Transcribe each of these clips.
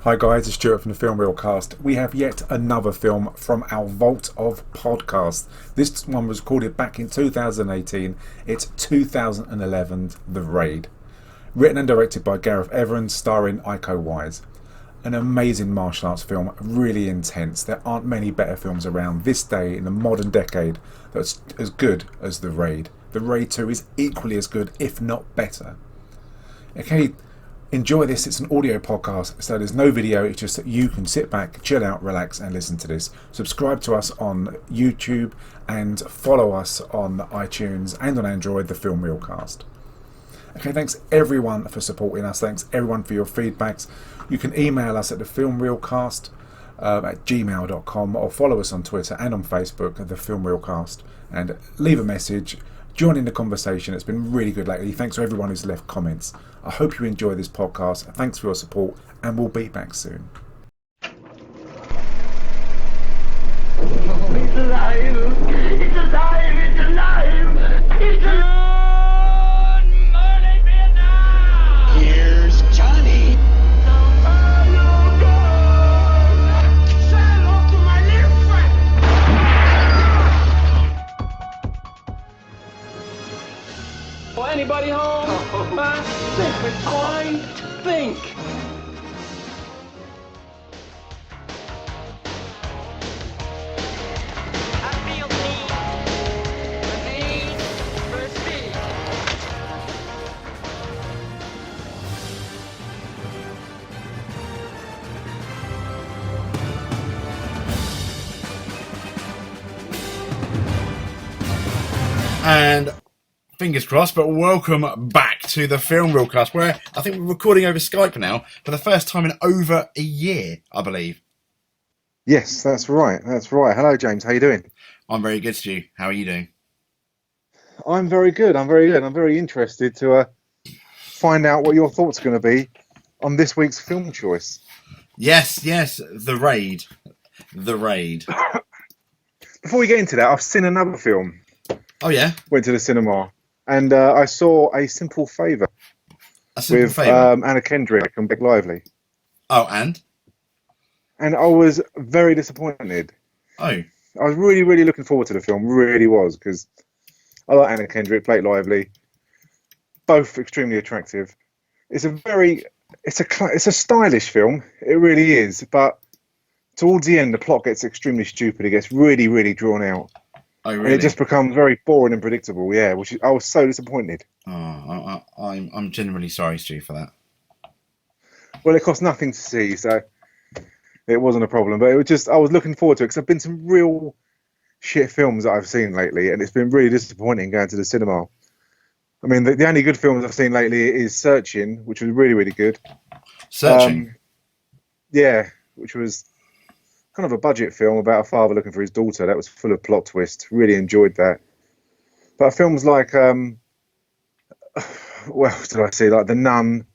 Hi guys, it's Stuart from the Film Reel Cast. We have yet another film from our vault of podcasts. This one was recorded back in 2018. It's 2011, The Raid. Written and directed by Gareth Evans, starring Iko Uwais. An amazing martial arts film, really intense. There aren't many better films around this day in the modern decade that's as good as The Raid. The Raid 2 is equally as good, if not better. Okay, enjoy this. It's an audio podcast, so there's no video. It's just that you can sit back, chill out, relax and listen to this. Subscribe to us on YouTube and follow us on iTunes and on Android, the Film Reel Cast. Okay, thanks everyone for supporting us. Thanks everyone for your feedbacks. You can email us at thefilmreelcast at gmail.com or follow us on Twitter and on Facebook at the Film Reel Cast and leave a message. Join in the conversation. It's been really good lately. Thanks to everyone who's left comments. I hope you enjoy this podcast. Thanks for your support, and we'll be back soon. It's alive! It's alive! It's alive! It's alive! Good morning, Vietnam! Here's Johnny! Hello, God! Say hello to my little friend! Oh, anybody home? Think, McFly! Think! And fingers crossed, but welcome back to the Film Reel Cast, where I think we're recording over Skype now for the first time in over a year, I believe. Yes, that's right. That's right. Hello, James. How you doing? I'm very good, Stu. How are you doing? I'm very good. I'm very good. I'm very interested to find out what your thoughts are going to be on this week's film choice. Yes, The Raid. The Raid. Before we get into that, I've seen another film. Oh, yeah? Went to the cinema, and I saw A Simple Favour. A Simple with Favour? Anna Kendrick and Blake Lively. Oh, and? And I was very disappointed. Oh. I was really, really looking forward to the film. Really was, because I like Anna Kendrick, Blake Lively, both extremely attractive. It's a stylish film. It really is. But towards the end, the plot gets extremely stupid. It gets really, really drawn out. Oh, really? And it just becomes very boring and predictable. Yeah, I was so disappointed. Oh, I'm genuinely sorry, Stu, for that. Well, it cost nothing to see, so it wasn't a problem. But it was just, I was looking forward to it because there've been some real shit films that I've seen lately, and it's been really disappointing going to the cinema. I mean, the only good films I've seen lately is Searching, which was really, really good. Searching? Yeah, which was kind of a budget film about a father looking for his daughter. That was full of plot twists. Really enjoyed that. But films like, well, what did I see? Like The Nun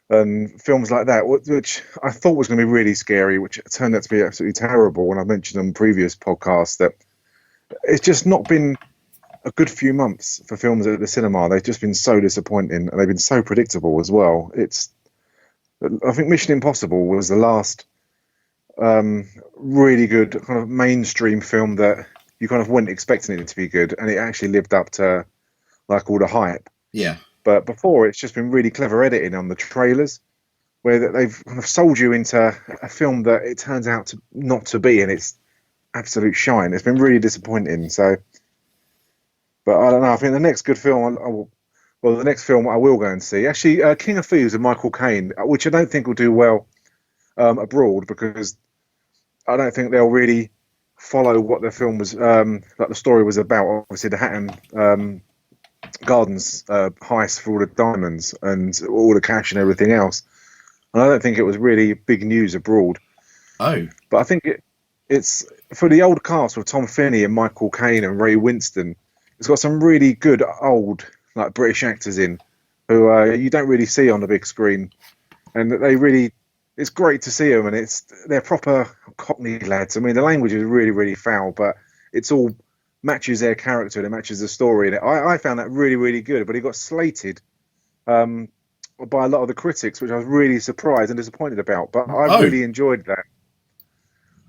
and films like that, which I thought was going to be really scary, which turned out to be absolutely terrible when I mentioned on previous podcasts that it's just not been a good few months for films at the cinema. They've just been so disappointing, and they've been so predictable as well. I think Mission Impossible was the last really good kind of mainstream film that you kind of weren't expecting it to be good, and it actually lived up to like all the hype. Yeah. But before, it's just been really clever editing on the trailers, where they've kind of sold you into a film that it turns out to not to be, and it's absolute shine. It's been really disappointing. So, but I don't know. I think the next good film, the next film I will go and see, actually, King of Thieves and Michael Caine, which I don't think will do well abroad, because I don't think they'll really follow what the film was, like the story was about. Obviously, the Hatton Gardens heist for all the diamonds and all the cash and everything else. And I don't think it was really big news abroad. Oh. But I think it's for the old cast with Tom Finney and Michael Caine and Ray Winston. It's got some really good old like British actors in who you don't really see on the big screen, and it's great to see them, and they're proper Cockney lads. I mean, the language is really, really foul, but it's all matches their character and it matches the story. And I found that really, really good. But he got slated by a lot of the critics, which I was really surprised and disappointed about. But I Oh. really enjoyed that.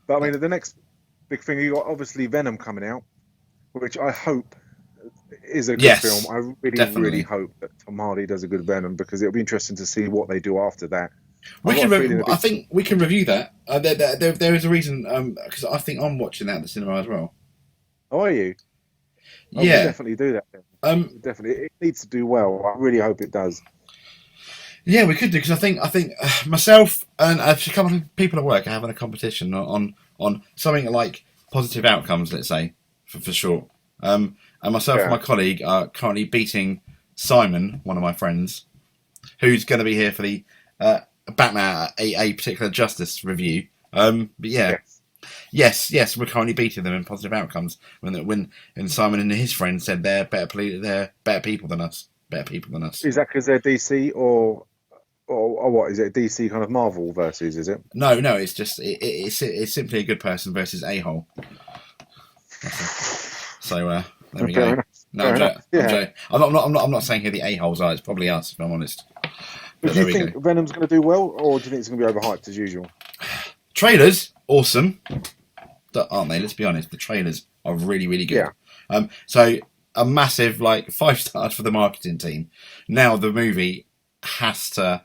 But I mean, the next big thing, you got obviously Venom coming out, which I hope is a good Yes, film. I really, definitely. really hope that Tom Hardy does a good Venom, because it'll be interesting to see what they do after that. We I've can. got a feeling I think we can review that. There is a reason, because I think I'm watching that at the cinema as well. Oh, are you? Oh, we'll Yeah. definitely do that then. Definitely. It needs to do well. I really hope it does. Yeah, we could do, because I think myself and a couple of people at work are having a competition on something like positive outcomes, let's say, for short. And myself and my colleague are currently beating Simon, one of my friends, who's going to be here for the Batman a particular Justice review. But yeah, yes, we're currently beating them in positive outcomes. When Simon and his friends said they're better people than us. Is that because they're DC or what? Is it DC kind of Marvel versus? Is it? No, it's just it's simply a good person versus a hole. So there we go. No, I'm not saying who the a holes are. It's probably us, if I'm honest. But do you think Venom's going to do well, or do you think it's going to be overhyped as usual? Trailers, awesome, aren't they? Let's be honest. The trailers are really, really good. Yeah. So a massive 5 stars for the marketing team. Now the movie has to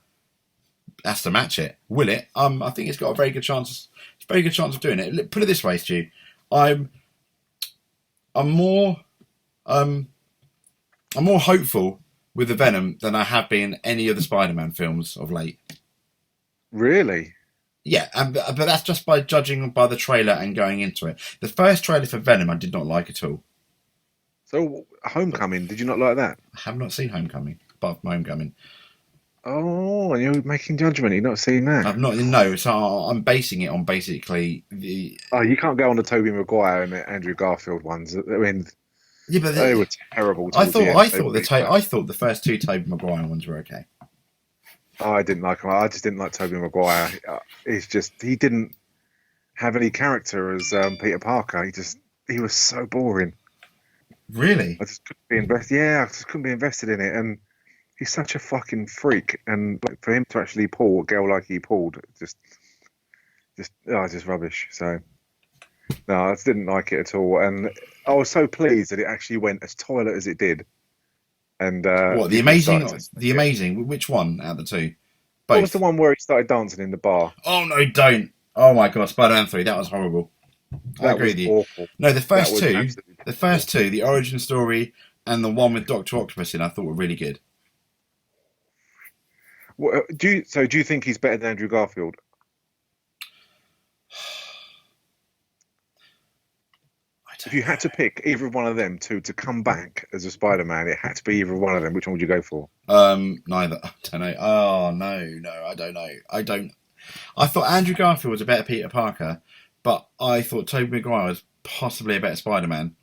match it. Will it? I think it's got a very good chance. It's a very good chance of doing it. Put it this way, Stu. I'm more hopeful with the Venom than I have been any of the Spider-Man films of late. Really? Yeah, but that's just by judging by the trailer and going into it. The first trailer for Venom I did not like at all. So, Homecoming, did you not like that? I have not seen Homecoming, apart from Homecoming. Oh, and you're making judgment. You've not seen that? I've not. No, so I'm basing it on basically the. Oh, you can't go on the Tobey Maguire and the Andrew Garfield ones. I mean, yeah, but they were terrible. I thought the first two Tobey Maguire ones were okay. Oh, I didn't like him. I just didn't like Tobey Maguire. He didn't have any character as Peter Parker. He was so boring. Really? I just couldn't be invested. Yeah, I just couldn't be invested in it. And he's such a fucking freak. And for him to actually pull a girl like he pulled, just rubbish. So no, I just didn't like it at all. And I was so pleased that it actually went as toilet as it did. And what, the amazing? Which one out of the two? Both. What was the one where he started dancing in the bar? Oh no, don't! Oh my god, Spider-Man 3, that was horrible. I agree with you. Awful. No, the first two, the origin story and the one with Dr. Octopus in, I thought were really good. Do you think he's better than Andrew Garfield? If you had to pick either one of them two to come back as a Spider-Man, it had to be either one of them. Which one would you go for? Neither. I don't know. Oh, no, I don't know. I thought Andrew Garfield was a better Peter Parker, but I thought Tobey Maguire was possibly a better Spider-Man.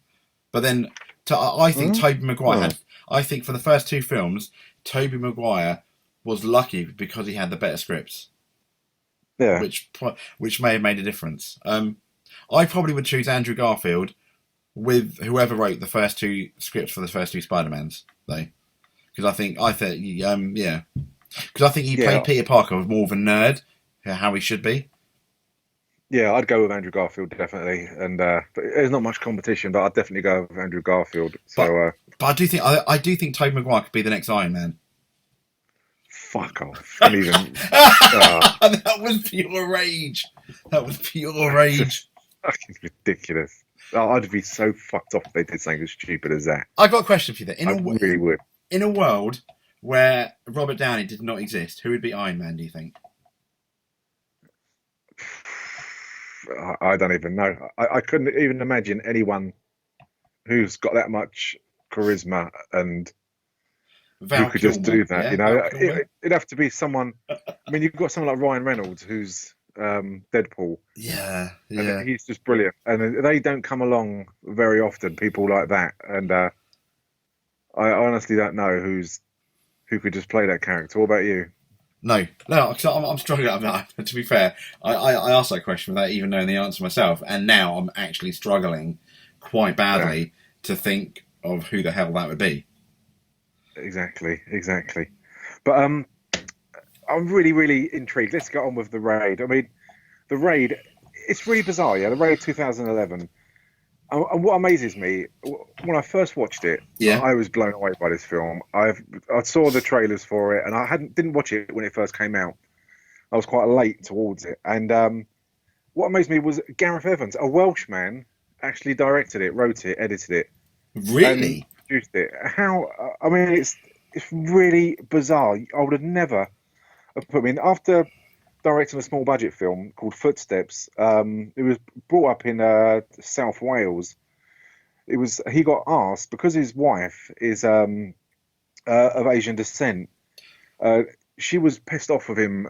But then, I think Tobey Maguire I think for the first two films, Tobey Maguire was lucky because he had the better scripts. Yeah. Which may have made a difference. I probably would choose Andrew Garfield with whoever wrote the first two scripts for the first two Spider-Mans, though, because I think he played Peter Parker with more of a nerd, how he should be. Yeah, I'd go with Andrew Garfield definitely, and but there's not much competition, but I'd definitely go with Andrew Garfield. So, but I do think Tobey Maguire could be the next Iron Man. Fuck off! And even that was pure rage. Fucking ridiculous. Oh, I'd be so fucked off if they did something as stupid as that. I got a question for you there. I really would. In a world where Robert Downey did not exist, who would be Iron Man, do you think? I don't even know. I couldn't even imagine anyone who's got that much charisma and who could just do that. It'd have to be someone. I mean, you've got someone like Ryan Reynolds, who's Deadpool. Yeah. And he's just brilliant, and they don't come along very often. People like that, and I honestly don't know who could just play that character. What about you? No, because I'm struggling. To be fair, I asked that question without even knowing the answer myself, and now I'm actually struggling quite badly to think of who the hell that would be. Exactly. But I'm really, really intrigued. Let's get on with The Raid. I mean, The Raid, it's really bizarre, yeah? The Raid 2011. And what amazes me, when I first watched it, Yeah. I was blown away by this film. I saw the trailers for it, and I didn't watch it when it first came out. I was quite late towards it. And what amazed me was Gareth Evans, a Welsh man, actually directed it, wrote it, edited it, Really? and produced it. How? I mean, it's really bizarre. I would have never have put me in after directing a small budget film called Footsteps. It was brought up in South Wales. He got asked because his wife is of Asian descent. She was pissed off with him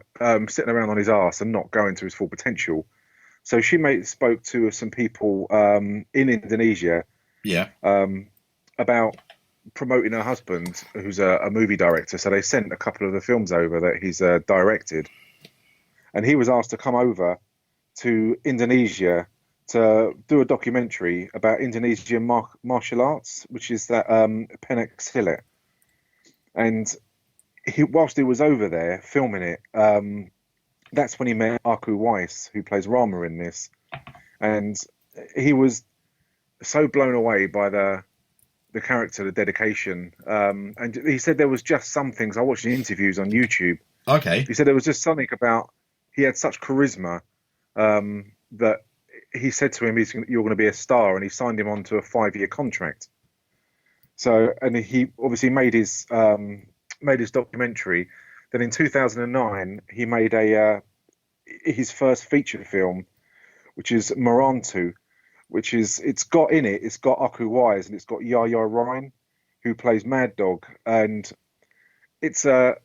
sitting around on his arse and not going to his full potential. So she spoke to some people in Indonesia Yeah. about promoting her husband, who's a movie director. So they sent a couple of the films over that he's directed. And he was asked to come over to Indonesia to do a documentary about Indonesian martial arts, which is that pencak silat. And whilst he was over there filming it, that's when he met Iko Uwais, who plays Rama in this. And he was so blown away by the character, the dedication. And he said there was just some things. I watched the interviews on YouTube. Okay. He said there was just something about he had such charisma that he said to him, "You're going to be a star," and he signed him onto a 5-year contract. So, and he obviously made his documentary. Then in 2009, he made his first feature film, which is Morantu, it's got Iko Uwais and it's got Yahya Ryan, who plays Mad Dog, and it's a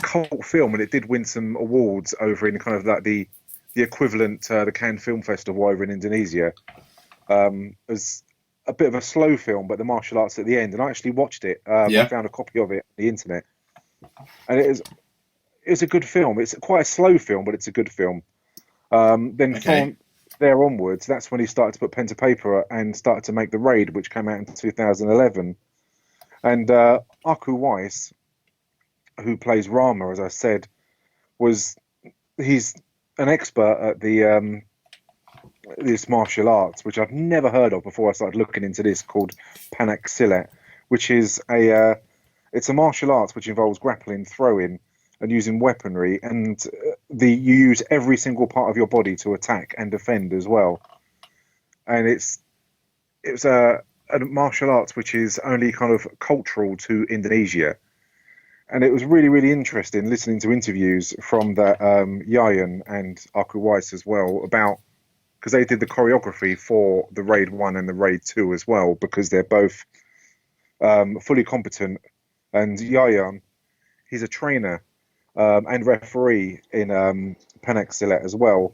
cult film, and it did win some awards over in kind of like the equivalent to the Cannes Film Festival over in Indonesia, as a bit of a slow film, but the martial arts at the end. And I actually watched it. I found a copy of it on the internet, and it's a good film. It's quite a slow film, but it's a good film. Then from there onwards, that's when he started to put pen to paper and started to make The Raid, which came out in 2011. And Iko Uwais, who plays Rama, as I said, he's an expert at this martial arts, which I've never heard of before I started looking into this, called pencak silat, which is it's a martial arts which involves grappling, throwing, and using weaponry, and you use every single part of your body to attack and defend as well. And it's a martial arts which is only kind of cultural to Indonesia. And it was really, really interesting listening to interviews from the Yayan and Iko Uwais as well, because they did the choreography for the Raid 1 and the Raid 2 as well, because they're both fully competent. And Yayan, he's a trainer and referee in pencak silat as well.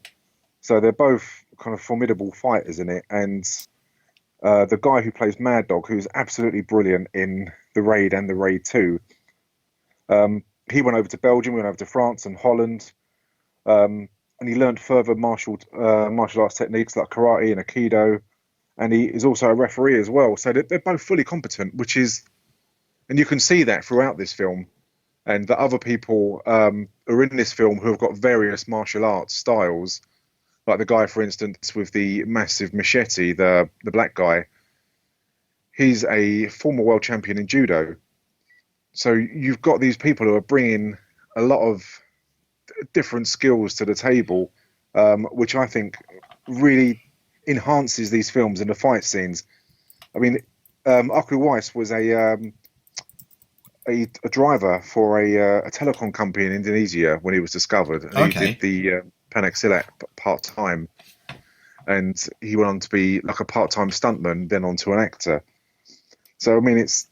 So they're both kind of formidable fighters in it. And the guy who plays Mad Dog, who's absolutely brilliant in the Raid and the Raid 2, he went over to Belgium, went over to France and Holland, and he learned further martial arts techniques like karate and aikido, and he is also a referee as well. So they're both fully competent, and you can see that throughout this film, and the other people are in this film who have got various martial arts styles, like the guy, for instance, with the massive machete, the black guy. He's a former world champion in judo. So you've got these people who are bringing a lot of different skills to the table, which I think really enhances these films and the fight scenes. I mean, Iko Uwais was a driver for a telecom company in Indonesia when he was discovered. And he did the pencak silat part-time, and he went on to be like a part-time stuntman, then on to an actor. So, I mean, it's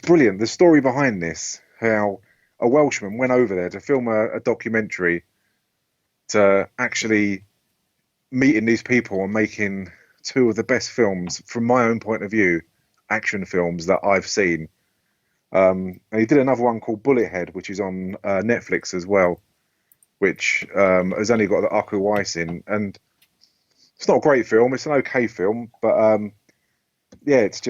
brilliant. The story behind this, how a Welshman went over there to film a documentary, to actually meeting these people and making two of the best films, from my own point of view, action films that I've seen. And he did another one called Bullethead, which is on Netflix as well, which has only got the Iko Uwais in. And it's not a great film. It's an okay film. But, yeah, it's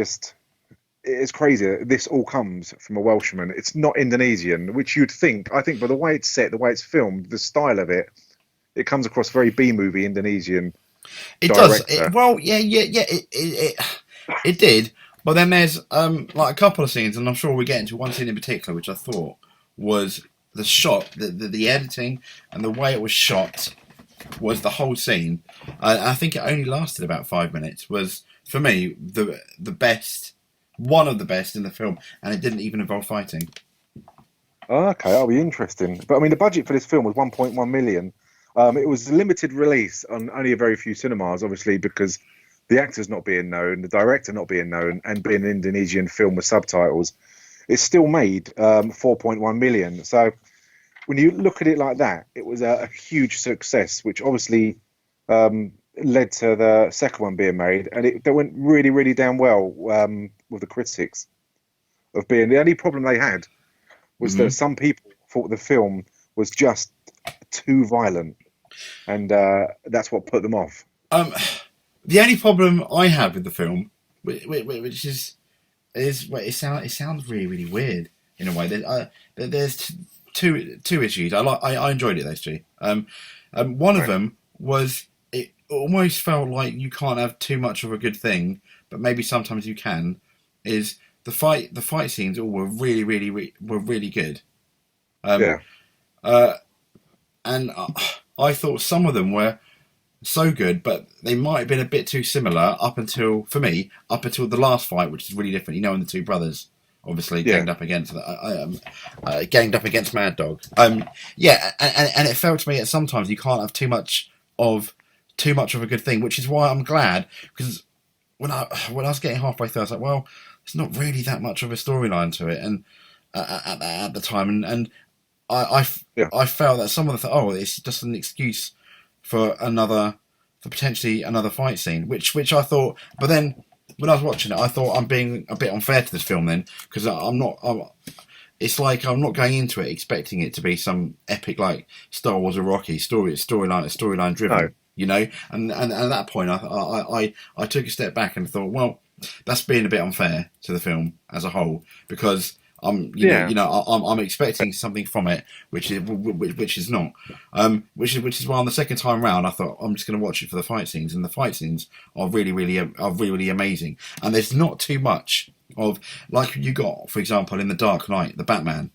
it's crazy that this all comes from a Welshman. It's not Indonesian, which you'd think. I think, by the way it's set, the way it's filmed, the style of it, it comes across very B-movie Indonesian. It director. does. Well, yeah. It did. But then there's like a couple of scenes, and I'm sure we get into one scene in particular, which I thought was the shot, the editing, and the way it was shot was the whole scene. I think it only lasted about 5 minutes. Was for me the best, one of the best in the film, and it didn't even involve fighting. Oh, okay, that'll be interesting. But I mean, the budget for this film was 1.1 million. It was a limited release on only a very few cinemas, obviously, because the actor's not being known, the director not being known, and being an Indonesian film with subtitles. It's still made 4.1 million. So when you look at it like that, it was a huge success, which obviously led to the second one being made, and they went really, really down well with the critics. The only problem they had was that some people thought the film was just too violent, and that's what put them off. The only problem I had with the film, which is it sounds really, really weird in a way. There's two issues. I enjoyed it, those two. One of them was it almost felt like you can't have too much of a good thing, but maybe sometimes you can. Is the fight scenes all were really, really good. And I thought some of them were so good, but they might have been a bit too similar up until the last fight, which is really different. You know, when the two brothers obviously ganged up against Mad Dog. And it felt to me that sometimes you can't have too much of a good thing, which is why I'm glad, because when I was getting halfway through, I was like, well, there's not really that much of a storyline to it, and at the time, and I felt that some of the it's just an excuse for potentially another fight scene, which I thought. But then when I was watching it, I thought I'm being a bit unfair to this film then, because it's like I'm not going into it expecting it to be some epic like Star Wars or Rocky storyline driven. No. You know, and at that point, I took a step back and thought, well, that's being a bit unfair to the film as a whole, because I'm expecting something from it, which is not, which is why on the second time round I thought I'm just going to watch it for the fight scenes, and the fight scenes are really amazing, and there's not too much of like you got, for example, in The Dark Knight, the Batman.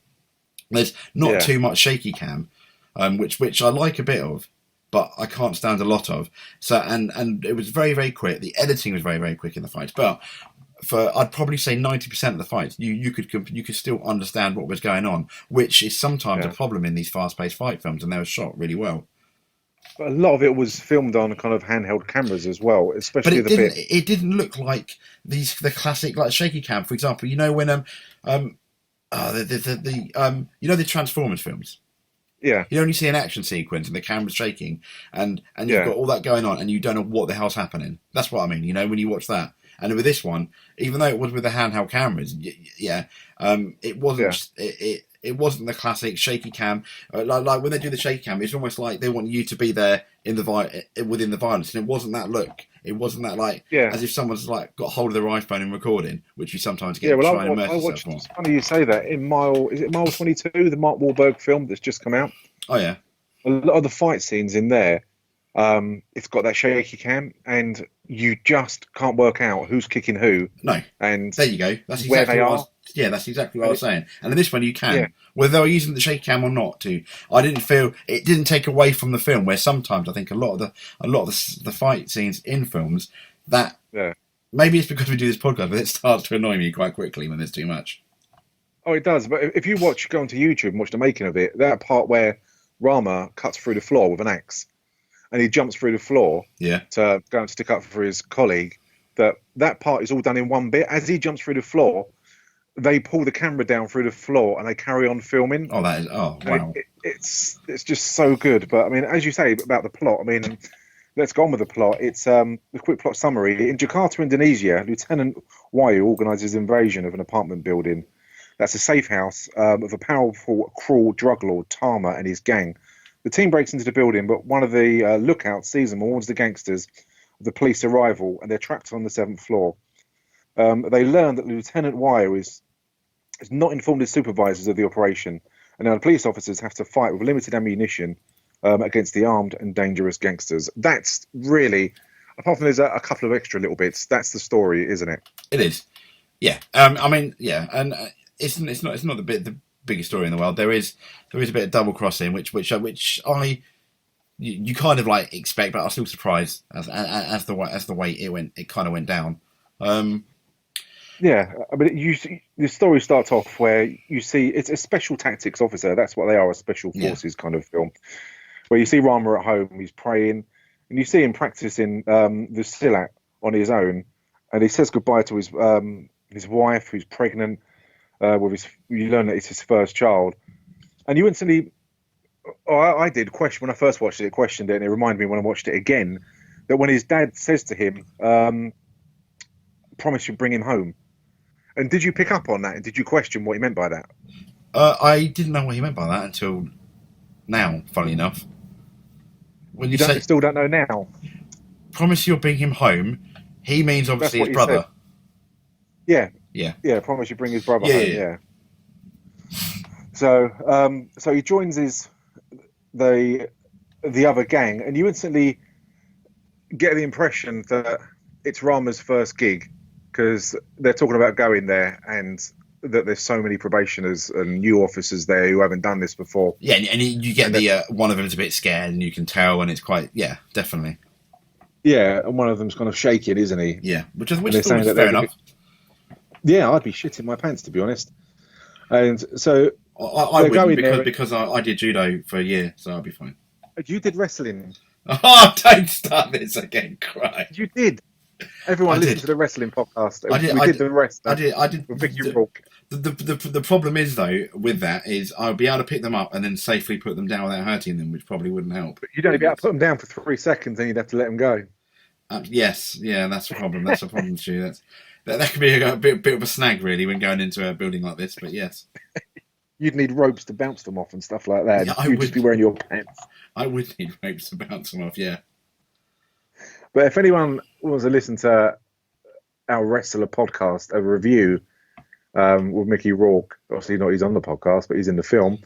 There's not too much shaky cam, which I like a bit of, but I can't stand a lot of. So and it was very, very quick. The editing was very, very quick in the fights, but for I'd probably say 90% of the fights, you could still understand what was going on, which is sometimes a problem in these fast-paced fight films, and they were shot really well. But a lot of it was filmed on kind of handheld cameras as well, especially it didn't look like the classic like shaky cam. For example, you know when the Transformers films. Yeah. You only see an action sequence and the camera's shaking, and you've got all that going on, and you don't know what the hell's happening. That's what I mean. You know, when you watch that. And with this one, even though it was with the handheld cameras, it wasn't. It wasn't the classic shaky cam. Like when they do the shaky cam, it's almost like they want you to be there within the violence, and it wasn't that look. It wasn't that as if someone's like got hold of their iPhone and recording, which you sometimes get. Try and immerse yourself on. It's funny you say that. In Mile 22, the Mark Wahlberg film that's just come out? Oh yeah. A lot of the fight scenes in there, it's got that shaky cam, and you just can't work out who's kicking who. No. And there you go. That's exactly where they are. That's exactly what I was saying. And in this one, you can, whether they were using the shaky cam or not. I didn't feel it didn't take away from the film. Where sometimes I think a lot of the fight scenes in films that maybe it's because we do this podcast, but it starts to annoy me quite quickly when there's too much. Oh, it does. But if you go onto YouTube and watch the making of it, that part where Rama cuts through the floor with an axe, and he jumps through the floor to go and stick up for his colleague, that part is all done in one bit. As he jumps through the floor, they pull the camera down through the floor and they carry on filming. Oh, wow. It's just so good. But I mean, as you say about the plot, I mean, let's go on with the plot. It's a quick plot summary. In Jakarta, Indonesia, Lieutenant Wahyu organises an invasion of an apartment building that's a safe house of a powerful, cruel drug lord, Tama, and his gang. The team breaks into the building, but one of the lookouts sees them and warns the gangsters of the police arrival, and they're trapped on the 7th floor. they learn that Lieutenant Wahyu is not informed his supervisors of the operation, and now the police officers have to fight with limited ammunition against the armed and dangerous gangsters. That's really, apart from there's a couple of extra little bits, that's the story, isn't it? It is. Yeah. I mean, yeah, and it's not the biggest story in the world. There is a bit of double crossing, which you kind of like expect, but I was still surprised as the way it kind of went down. Yeah, I mean, the story starts off where you see it's a special tactics officer. That's what they are, a special forces kind of film. Where you see Rama at home, he's praying, and you see him practicing the silat on his own, and he says goodbye to his wife, who's pregnant. You learn that it's his first child, and you instantly. I did question when I first watched it. Questioned it, and it reminded me when I watched it again that when his dad says to him, "Promise you bring him home." And did you pick up on that? And did you question what he meant by that? I didn't know what he meant by that until now. Funny enough, when you still don't know now. Promise you'll bring him home. He means obviously his brother. Yeah. Promise you bring his brother home. Yeah. So he joins the other gang, and you instantly get the impression that it's Rama's first gig, because they're talking about going there, and that there's so many probationers and new officers there who haven't done this before. Yeah, and you get one of them is a bit scared, and you can tell, and it's quite definitely. Yeah, and one of them's kind of shaking, isn't he? Yeah, which is fair enough. Yeah, I'd be shitting my pants, to be honest. And so I wouldn't, because I did judo for a year, so I'll be fine. You did wrestling. Oh, don't start this again, cry. You did. Everyone listened to the wrestling podcast. We did the rest. I did. With Vicky Rourke. The problem is, though, with that is I'll be able to pick them up and then safely put them down without hurting them, which probably wouldn't help. But you'd only be able to put them down for 3 seconds, and you'd have to let them go. Yes, yeah, that's a problem. That's a problem, Stu. That could be a bit of a snag, really, when going into a building like this. But yes, you'd need ropes to bounce them off and stuff like that. Yeah, you'd just be wearing your pants. I would need ropes to bounce them off. Yeah. But if anyone wants to listen to our wrestler podcast, a review with Mickey Rourke, obviously not he's on the podcast, but he's in the film,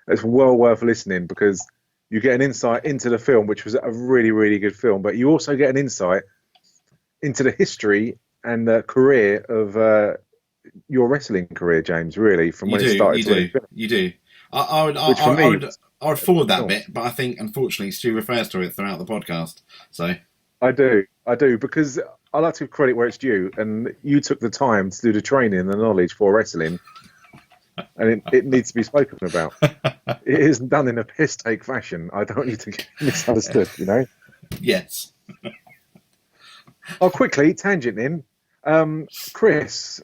it's well worth listening, because you get an insight into the film, which was a really, really good film, but you also get an insight into the history and the career of your wrestling career, James, really, from when it started. You do. I would forward that bit, but I think, unfortunately, Stu refers to it throughout the podcast, so... I do, because I like to give credit where it's due, and you took the time to do the training and the knowledge for wrestling, and it needs to be spoken about. It isn't done in a piss-take fashion. I don't need to get misunderstood, you know? Yes. Oh, quickly, tangenting, Chris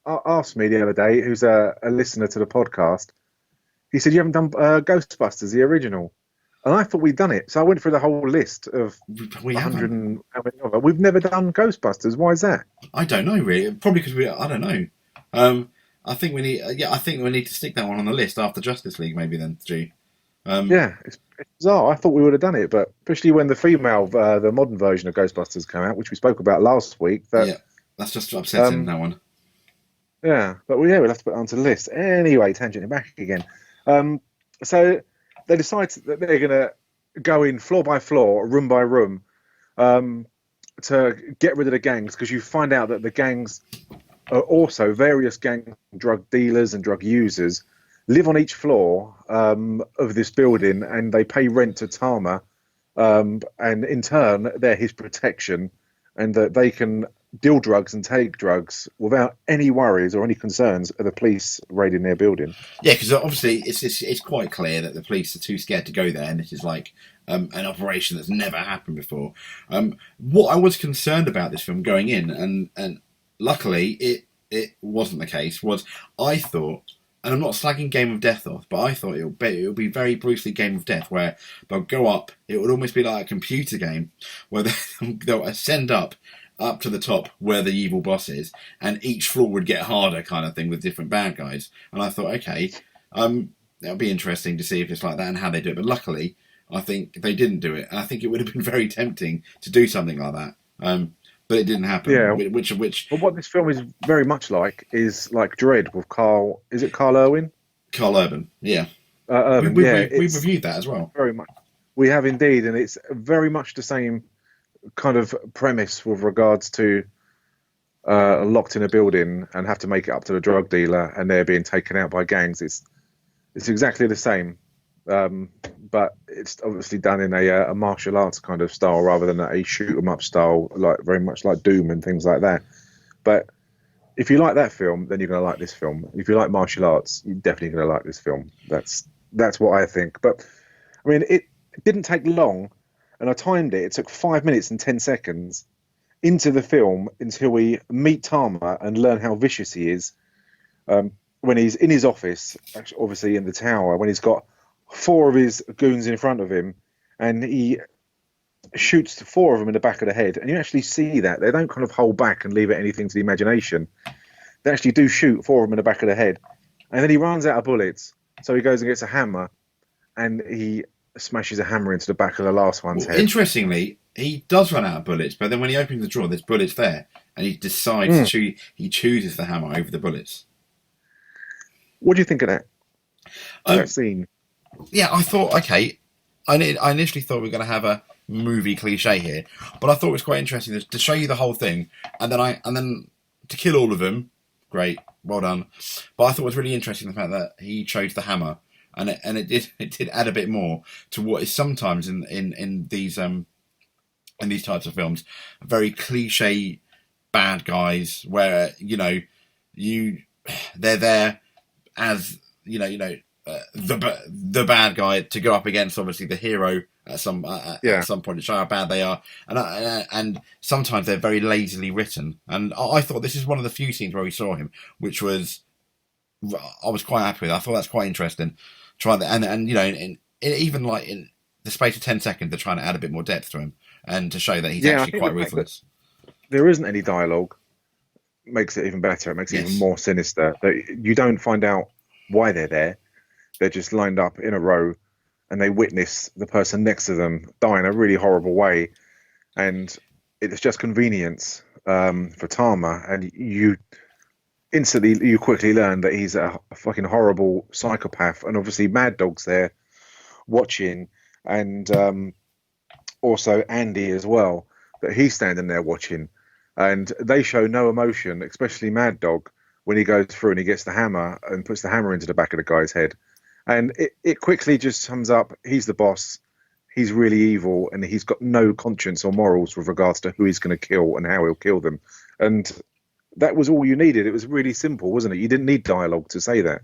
asked me the other day, who's a listener to the podcast, he said, you haven't done Ghostbusters, the original. And I thought we'd done it. So I went through the whole list of 100 and how many of them. We've never done Ghostbusters. Why is that? I don't know, really. Probably because I don't know. I think we need to stick that one on the list after Justice League, maybe then, Stu. Yeah, it's bizarre. I thought we would have done it, but especially when the modern version of Ghostbusters came out, which we spoke about last week. That's just upsetting, that one. Yeah, but we'll have to put it onto the list. Anyway, tangenting back again. So they decide that they're going to go in floor by floor, room by room, to get rid of the gangs, because you find out that the gangs are also various gang drug dealers and drug users live on each floor of this building, and they pay rent to Tama, and in turn they're his protection, and that they can deal drugs and take drugs without any worries or any concerns of the police raiding their building. Yeah, because obviously it's quite clear that the police are too scared to go there, and this is like an operation that's never happened before. What I was concerned about this film going in, and luckily it wasn't the case, was I thought, and I'm not slagging Game of Death off, but I thought it would be very Bruce Lee Game of Death, where they'll go up, it would almost be like a computer game, where they'll ascend up to the top where the evil boss is, and each floor would get harder, kind of thing, with different bad guys. And I thought, okay, that'll be interesting to see if it's like that and how they do it. But luckily, I think they didn't do it. And I think it would have been very tempting to do something like that. but it didn't happen. Yeah. Which But what this film is very much like is like Dread with Carl. Is it Carl Irwin? Carl Urban, yeah. Urban. We've It's reviewed that as well. very much. We have indeed, and it's very much the same kind of premise with regards to locked in a building and have to make it up to the drug dealer, and they're being taken out by gangs. It's exactly the same, but it's obviously done in a martial arts kind of style rather than a shoot 'em up style, like very much like Doom and things like that. But if you like that film, then you're going to like this film. If you like martial arts, you're definitely going to like this film. That's what I think. But I mean, it didn't take long, and I timed it. It took 5 minutes and 10 seconds into the film until we meet Tama and learn how vicious he is. When he's in his office, obviously in the tower, when he's got 4 of his goons in front of him, and he shoots 4 of them in the back of the head, and you actually see that they don't kind of hold back and leave it anything to the imagination. They actually do shoot 4 of them in the back of the head, and then he runs out of bullets, so he goes and gets a hammer, and he smashes a hammer into the back of the last one's head. Interestingly, he does run out of bullets, but then when he opens the drawer, there's bullets there, and he decides he chooses the hammer over the bullets. What do you think of that? That scene? Yeah, I thought, okay, I initially thought we were going to have a movie cliche here, but I thought it was quite interesting to show you the whole thing, and then to kill all of them. Great, well done. But I thought it was really interesting the fact that he chose the hammer, and it did add a bit more to what is sometimes in these types of films very cliche bad guys, where they're there as the bad guy to go up against obviously the hero at some point to show how bad they are, and sometimes they're very lazily written. And I thought this is one of the few scenes where we saw him, which was I was quite happy with. I thought that's quite interesting. Trying and even like in the space of 10 seconds, they're trying to add a bit more depth to him and to show that he's actually quite ruthless. There isn't any dialogue. Makes it even better. It makes it even more sinister. That you don't find out why they're there. They're just lined up in a row, and they witness the person next to them die in a really horrible way, and it's just convenience for Tama, and you quickly learn that he's a fucking horrible psychopath, and obviously Mad Dog's there watching, and also Andy as well, that he's standing there watching, and they show no emotion, especially Mad Dog, when he goes through and he gets the hammer and puts the hammer into the back of the guy's head. And it quickly just sums up, he's the boss, he's really evil, and he's got no conscience or morals with regards to who he's going to kill and how he'll kill them. And that was all you needed. It was really simple, wasn't it? You didn't need dialogue to say that.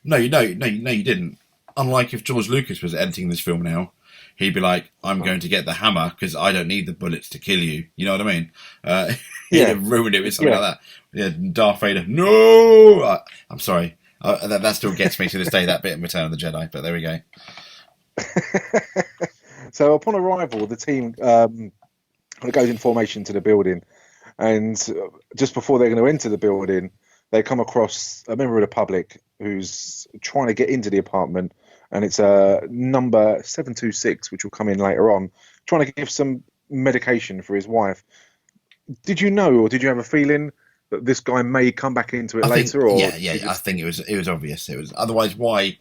No, you didn't. Unlike if George Lucas was editing this film now, he'd be like, I'm going to get the hammer because I don't need the bullets to kill you. You know what I mean? He'd have ruined it with something like that. Yeah, Darth Vader, no! I'm sorry. That still gets me to this day, that bit in Return of the Jedi, but there we go. So upon arrival, the team goes in formation to the building, and just before they're going to enter the building, they come across a member of the public who's trying to get into the apartment, and it's number 726, which will come in later on, trying to give some medication for his wife. Did you know, or did you have a feeling that this guy may come back into it later? I think it was obvious. It was, otherwise why?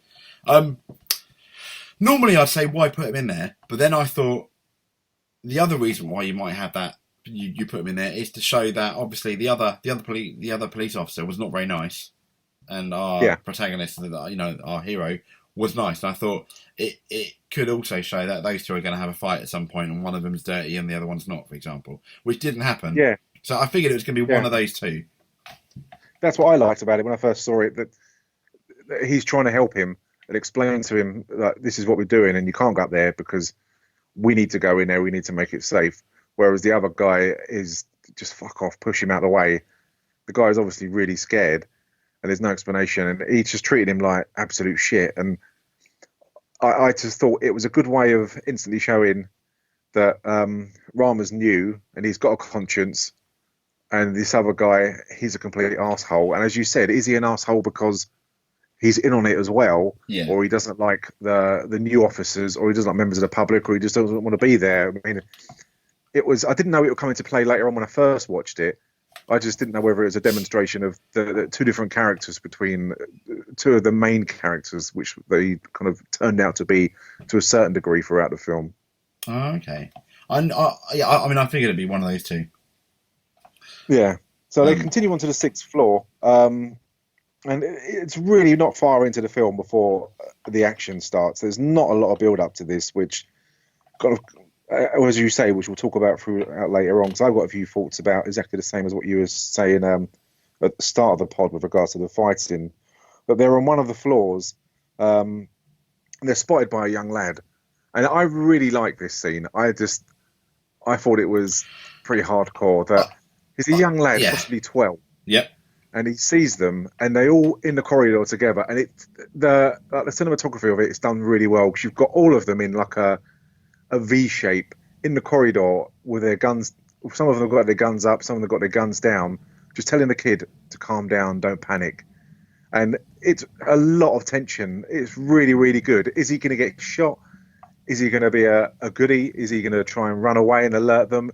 Normally I'd say why put him in there, but then I thought the other reason why you might have that you put him in there is to show that obviously the other police officer was not very nice, and our protagonist, our hero, was nice. And I thought it could also show that those two are going to have a fight at some point, and one of them's dirty and the other one's not, for example, which didn't happen. Yeah. So I figured it was going to be one of those two. That's what I liked about it when I first saw it, that he's trying to help him and explain to him that this is what we're doing and you can't go up there because we need to go in there, we need to make it safe. Whereas the other guy is just fuck off, push him out of the way. The guy is obviously really scared and there's no explanation, and he's just treating him like absolute shit. And I just thought it was a good way of instantly showing that Rama's new and he's got a conscience, and this other guy, he's a complete arsehole. And as you said, is he an arsehole because he's in on it as well, or he doesn't like the new officers, or he doesn't like members of the public, or he just doesn't want to be there? I mean, I didn't know it would come into play later on when I first watched it. I just didn't know whether it was a demonstration of the two different characters between two of the main characters, which they kind of turned out to be to a certain degree throughout the film. Oh, okay. I mean, I figured it'd be one of those two. Yeah. So they continue on to the 6th floor, and it's really not far into the film before the action starts. There's not a lot of build up to this, which kind of, as you say, which we'll talk about throughout later on. Because I've got a few thoughts about exactly the same as what you were saying at the start of the pod with regards to the fighting. But they're on one of the floors. They're spotted by a young lad, and I really like this scene. I thought it was pretty hardcore. That he's a young lad, possibly 12. Yep. And he sees them, and they all in the corridor together. And the cinematography of it is done really well, because you've got all of them in like a V shape in the corridor with their guns. Some of them have got their guns up, some of them have got their guns down, just telling the kid to calm down, don't panic. And it's a lot of tension. It's really, really good. Is he going to get shot? Is he going to be a goodie? Is he going to try and run away and alert them?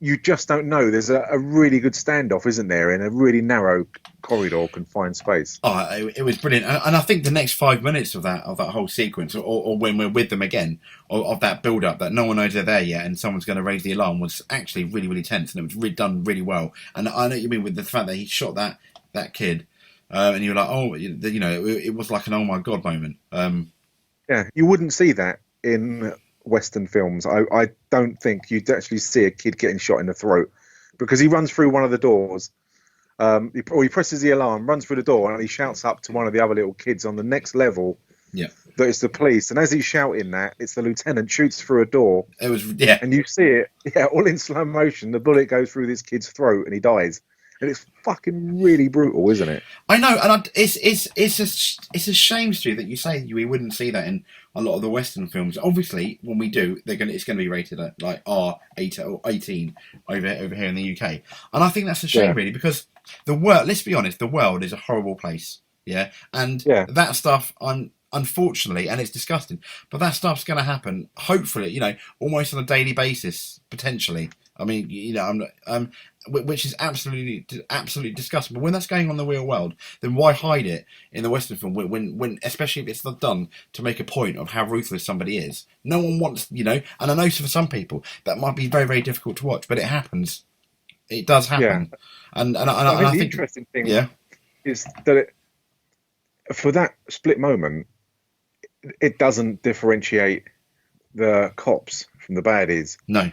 You just don't know. There's a really good standoff, isn't there, in a really narrow corridor, confined space. Oh, it was brilliant, and I think the next 5 minutes of that whole sequence, or when we're with them again, of that build up that no one knows they're there yet, and someone's going to raise the alarm, was actually really, really tense, and it was done really well. And I know what you mean with the fact that he shot that kid, and you were like, oh, you know, it was like an oh my god moment. Yeah, you wouldn't see that in Western films. I don't think you'd actually see a kid getting shot in the throat, because he runs through one of the doors, he presses the alarm, runs through the door, and he shouts up to one of the other little kids on the next level that it's the police. And as he's shouting that, it's the lieutenant shoots through a door. It was and you see it all in slow motion. The bullet goes through this kid's throat and he dies. And it's fucking really brutal, isn't it? I know, and it's a shame, Stu, that you say we wouldn't see that in a lot of the Western films. Obviously, when we do, it's going to be rated at like R8 or 18 over here in the UK, and I think that's a shame, really, because the world. Let's be honest, the world is a horrible place, and that stuff. Unfortunately, and it's disgusting, but that stuff's going to happen. Hopefully, you know, almost on a daily basis, potentially. I mean, you know, which is absolutely disgusting. But when that's going on in the real world, then why hide it in the Western film? When especially if it's not done to make a point of how ruthless somebody is. No one wants, you know. And I know for some people that might be very, very difficult to watch, but it happens. It does happen. And I think the interesting thing is that for that split moment, it doesn't differentiate the cops from the baddies. No.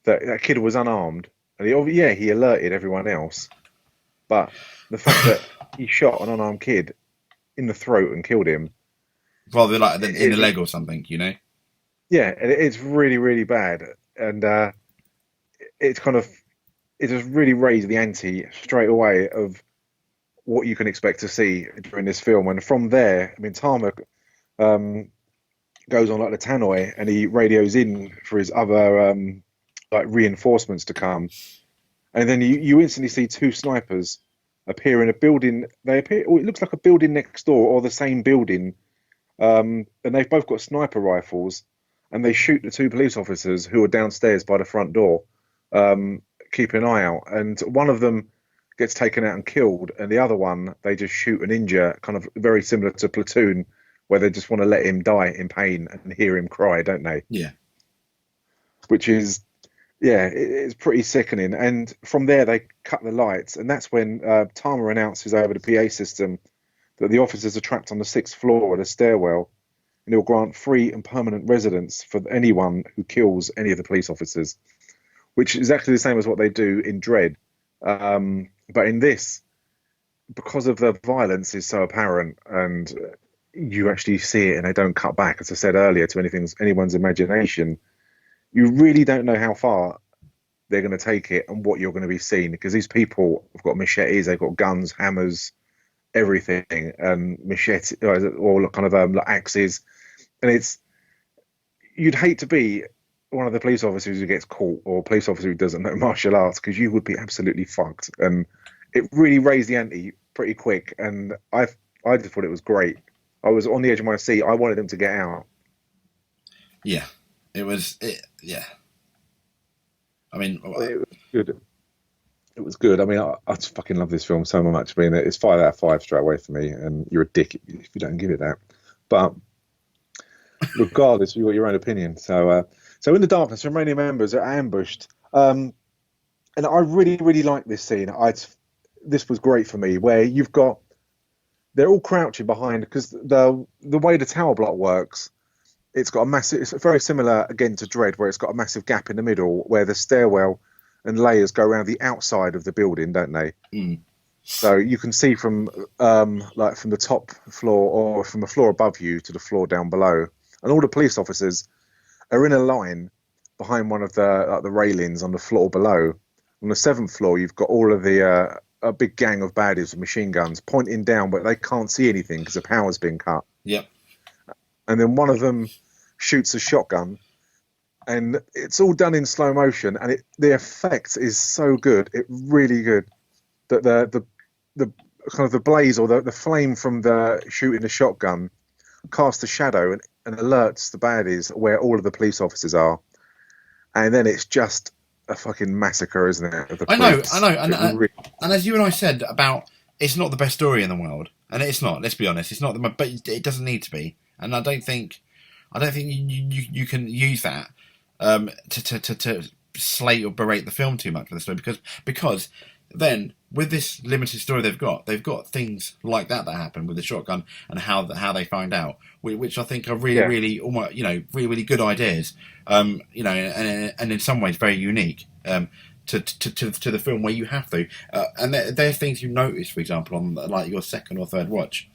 That kid was unarmed, and he alerted everyone else, but the fact that he shot an unarmed kid in the throat and killed him, rather like in the leg or something, you know. Yeah, and it's really, really bad, and it just really raised the ante straight away of what you can expect to see during this film. And from there, I mean, Tama goes on like the tannoy, and he radios in for his other like reinforcements to come, and then you instantly see two snipers appear in a building. It looks like a building next door or the same building, and they've both got sniper rifles, and they shoot the two police officers who are downstairs by the front door, keeping an eye out. And one of them gets taken out and killed, and the other one they just shoot and injure, kind of very similar to Platoon, where they just want to let him die in pain and hear him cry, don't they? Yeah. Which is, it's pretty sickening. And from there, they cut the lights. And that's when Tama announces over the PA system that the officers are trapped on the 6th floor at a stairwell, and he'll grant free and permanent residence for anyone who kills any of the police officers, which is exactly the same as what they do in Dread. But in this, because of the violence is so apparent, and you actually see it and they don't cut back, as I said earlier, to anyone's imagination, you really don't know how far they're going to take it and what you're going to be seeing, because these people have got machetes, they've got guns, hammers, everything, and machete or kind of like axes, and you'd hate to be one of the police officers who gets caught, or a police officer who doesn't know martial arts, because you would be absolutely fucked. And it really raised the ante pretty quick, and I just thought it was great. I was on the edge of my seat. I wanted them to get out. Yeah. It was, yeah. I mean, It was good. It was good. I mean, I just fucking love this film so much. I mean, it's 5 out of 5 straight away for me, and you're a dick if you don't give it that. But regardless, you've got your own opinion. So in the darkness, Romanian members are ambushed, and I really, really like this scene. This was great for me, where they're all crouching behind because the way the tower block works, it's got a massive. It's very similar again to Dread, where it's got a massive gap in the middle where the stairwell and layers go around the outside of the building, don't they? Mm. So you can see from from the top floor or from the floor above you to the floor down below, and all the police officers are in a line behind one of the railings on the floor below. On the 7th floor, you've got all of a big gang of baddies with machine guns pointing down, but they can't see anything because the power's been cut. Yep. And then one of them shoots a shotgun, and it's all done in slow motion, and the effect is so good. It's really good. That the kind of the blaze or the flame from the shooting the shotgun casts a shadow and alerts the baddies where all of the police officers are, and then it's just a fucking massacre, isn't it? I know, and as you and I said about, it's not the best story in the world, and it's not. Let's be honest, it's not. But it doesn't need to be, and I don't think you can use that to slate or berate the film too much for the story, because then with this limited story they've got things like that happen with the shotgun and how they find out, which I think are really almost really good ideas, and in some ways very unique to the film, where you have to and there's things you notice, for example, on like your second or third watch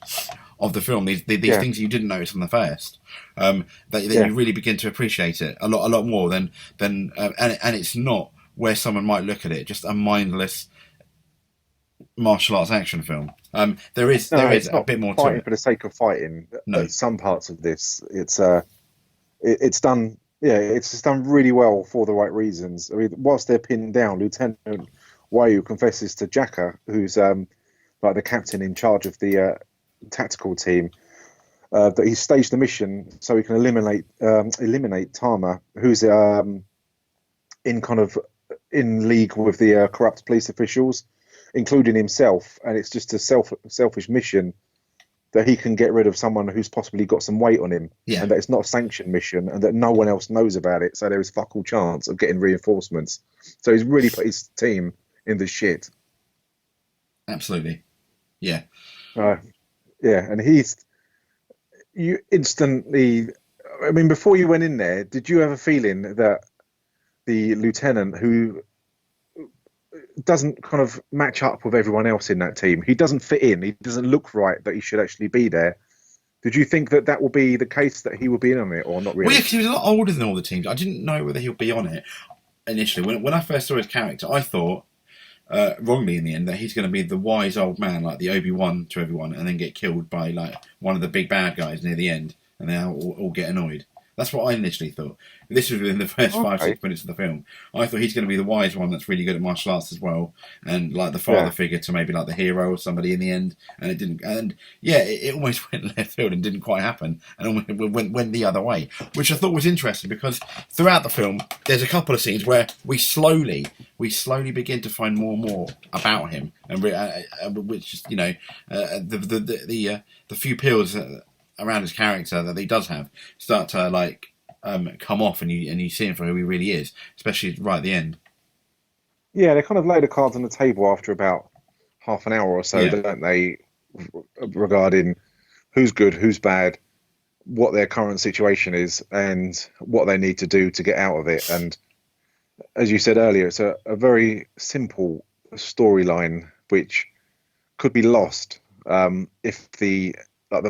of the film, these things you didn't notice on the first, that you really begin to appreciate it a lot more than and it's not where someone might look at it just a mindless martial arts action film. There is a bit more to it. For the sake of fighting. No. Some parts of this, it's done. Yeah, it's just done really well for the right reasons. I mean, whilst they're pinned down, Lieutenant Wahyu confesses to Jaka, who's like the captain in charge of the tactical team, that he staged the mission so he can eliminate Tama, who's in league with the corrupt police officials, including himself, and it's just a selfish mission that he can get rid of someone who's possibly got some weight on him, and that it's not a sanctioned mission, and that no one else knows about it, so there is fuck all chance of getting reinforcements. So he's really put his team in the shit. Absolutely, yeah, and you instantly. I mean, before you went in there, did you have a feeling that the lieutenant, who doesn't kind of match up with everyone else in that team, he doesn't fit in, he doesn't look right, that he should actually be there? Did you think that will be the case, that he will be in on it, or not really? Well, yeah, because he was a lot older than all the teams. I didn't know whether he'll be on it initially. When I first saw his character, I thought, wrongly in the end, that he's going to be the wise old man, like the Obi-Wan to everyone, and then get killed by like one of the big bad guys near the end, and they all get annoyed. That's what I initially thought. This was within the first 5-6 minutes of the film. I thought he's going to be the wise one that's really good at martial arts as well, and like the father figure to maybe like the hero or somebody in the end. And it didn't. And it almost went left field and didn't quite happen, and went the other way, which I thought was interesting, because throughout the film there's a couple of scenes where we slowly begin to find more and more about him, and which is the few peels around his character that he does have start to come off, and you see him for who he really is, especially right at the end. Yeah, they kind of lay the cards on the table after about half an hour or so, don't they, regarding who's good, who's bad, what their current situation is, and what they need to do to get out of it. And as you said earlier, it's a very simple storyline which could be lost if the